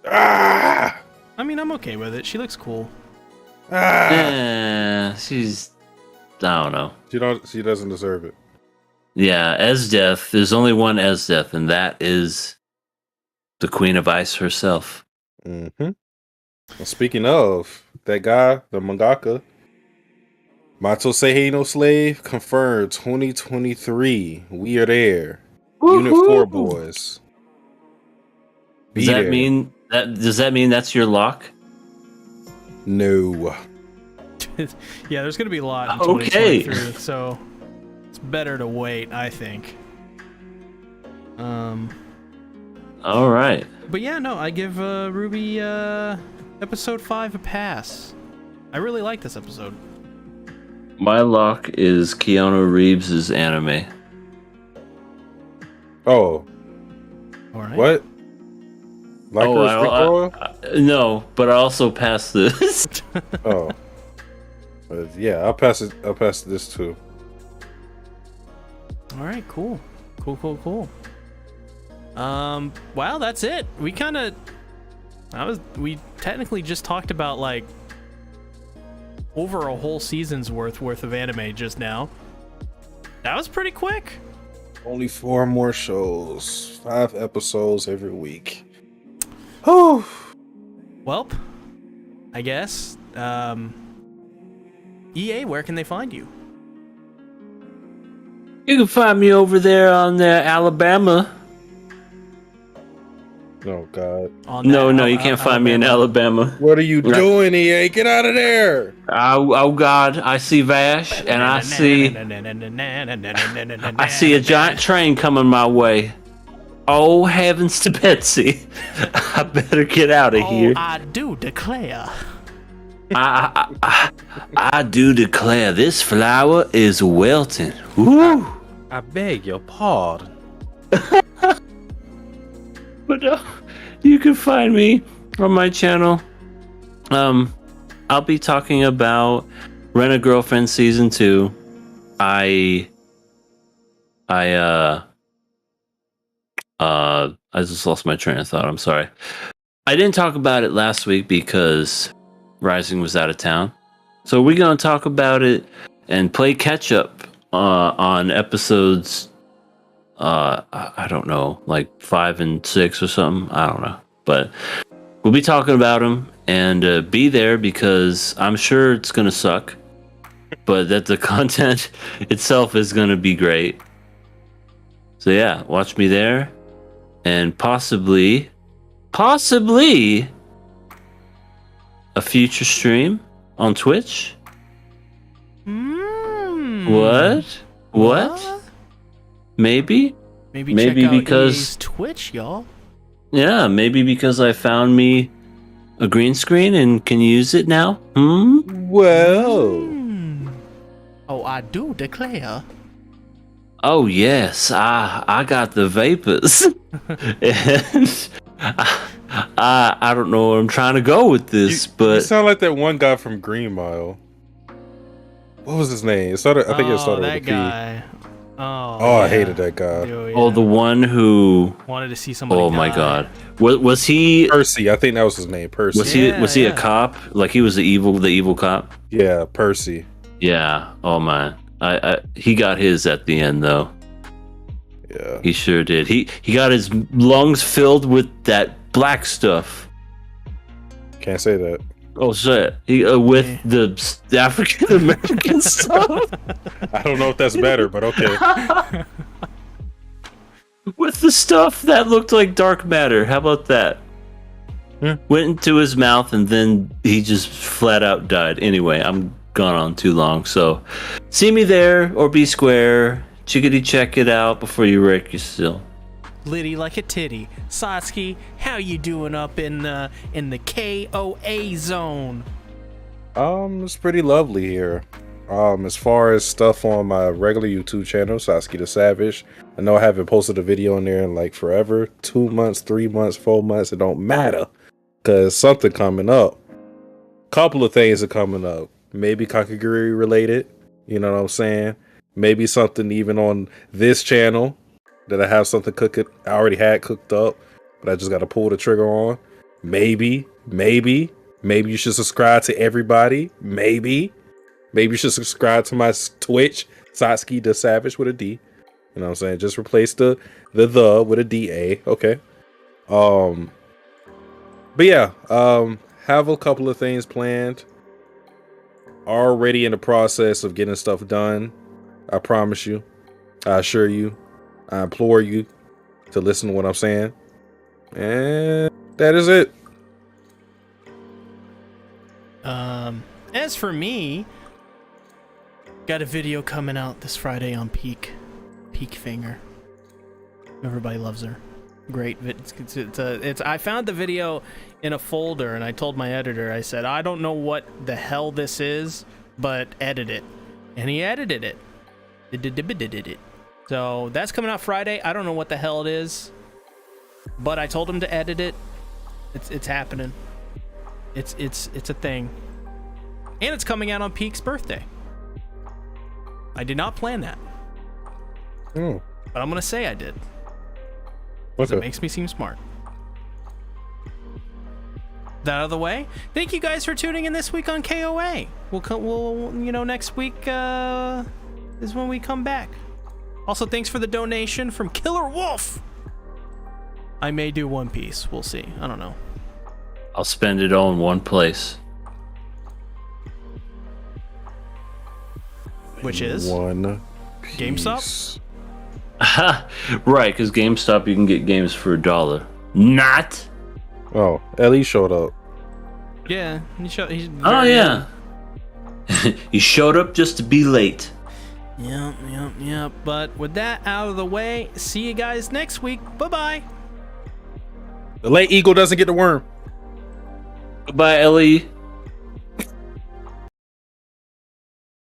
Ah! I mean, I'm okay with it. She looks cool. She's, I don't know. She doesn't deserve it. Yeah, Esdeath. There's only one Esdeath, and that is the Queen of Ice herself. Mm-hmm. Well, speaking of that guy, the mangaka, Mato Seihei no Slave, confirmed 2023. We are there. Woo-hoo! Unit 4 boys. Does that mean that's your lock? No. Yeah, there's gonna be a lot in Okay. 2023, so it's better to wait, I think. All right. But yeah, no, I give RWBY episode 5 a pass. I really like this episode. My lock is Keanu Reeves' anime. Oh. All right. What? Licorice recoil? No, but I also passed this. Oh. Yeah, I'll pass it. I'll pass this too. All right, cool. Cool. Wow, that's it. We technically just talked about like over a whole season's worth of anime just now. That was pretty quick. Only 4 more shows. 5 episodes every week. Oh. Welp, I guess. EA, where can they find you? You can find me over there on Alabama. Oh, God. No, you can't find me in Alabama. What are you doing, EA? Get out of there! Oh God, I see Vash, and I see a giant train coming my way. Oh, heavens to Betsy. I better get out of here. I do declare. I do declare this flower is wilting. Woo! I beg your pardon. But you can find me on my channel. I'll be talking about Rent a Girlfriend season 2. I just lost my train of thought. I'm sorry. I didn't talk about it last week because Rising was out of town. So we're gonna talk about it and play catch up on episodes. I don't know, like 5 and 6 or something. I don't know, but we'll be talking about them and be there because I'm sure it's gonna suck, but that the content itself is gonna be great. So yeah, watch me there, and possibly a future stream on Twitch. What? Maybe check out because EA's Twitch, y'all. Yeah, maybe because I found me a green screen and can use it now. Whoa. Oh, I do declare. Oh yes, I got the vapors. And I don't know where I'm trying to go with this, but you sound like that one guy from Green Mile. What was his name? I think it started with a P. Guy. Oh, yeah. I hated that guy. Dude, yeah. Oh, the one who wanted to see somebody. Oh my God, was he Percy? I think that was his name. Percy. Was he a cop? Like he was the evil cop? Yeah, Percy. Yeah. Oh man, he got his at the end though. Yeah, he sure did. He got his lungs filled with that black stuff. Can't say that. Oh shit! With the African American stuff. I don't know if that's better, but okay. With the stuff that looked like dark matter. How about that? Went into his mouth and then he just flat out died. Anyway, I'm gone on too long. So, see me there or be square. Chickadee, check it out before you wreck yourself. Liddy like a titty. Satsuki, how you doing up in the KOA zone? It's pretty lovely here. As far as stuff on my regular YouTube channel, Satsuki the Savage, I know I haven't posted a video in there in like forever. 2 months, 3 months, 4 months, it don't matter. Cause something coming up. Couple of things are coming up. Maybe Kakaguri related. You know what I'm saying? Maybe something even on this channel. That I have something I already had cooked up, but I just got to pull the trigger on. Maybe Maybe you should subscribe to everybody. Maybe you should subscribe to my Twitch, Satsuki the Savage with a D. You know what I'm saying? Just replace the with a DA. Okay. But yeah, have a couple of things planned. Already in the process of getting stuff done. I promise you. I assure you. I implore you to listen to what I'm saying. And that is it. As for me, got a video coming out this Friday on Peak Finger. Everybody loves her. Great. It's I found the video in a folder, and I told my editor, I said, I don't know what the hell this is, but edit it. And he edited it. Did it. So that's coming out Friday. I don't know what the hell it is, but I told him to edit it. It's happening. It's a thing. And it's coming out on Peak's birthday. I did not plan that. Oh. But I'm going to say I did. What's it makes me seem smart. That out of the way. Thank you guys for tuning in this week on KOA. We'll next week is when we come back. Also, thanks for the donation from Killer Wolf. I may do One Piece. We'll see. I don't know. I'll spend it all in one place. Which is? One Piece. GameStop? Right, because GameStop you can get games for $1. Not. Oh, Ellie showed up. Yeah, Oh yeah. He showed up just to be late. Yep. But with that out of the way, see you guys next week. Bye-bye. The late eagle doesn't get the worm. Goodbye, Ellie.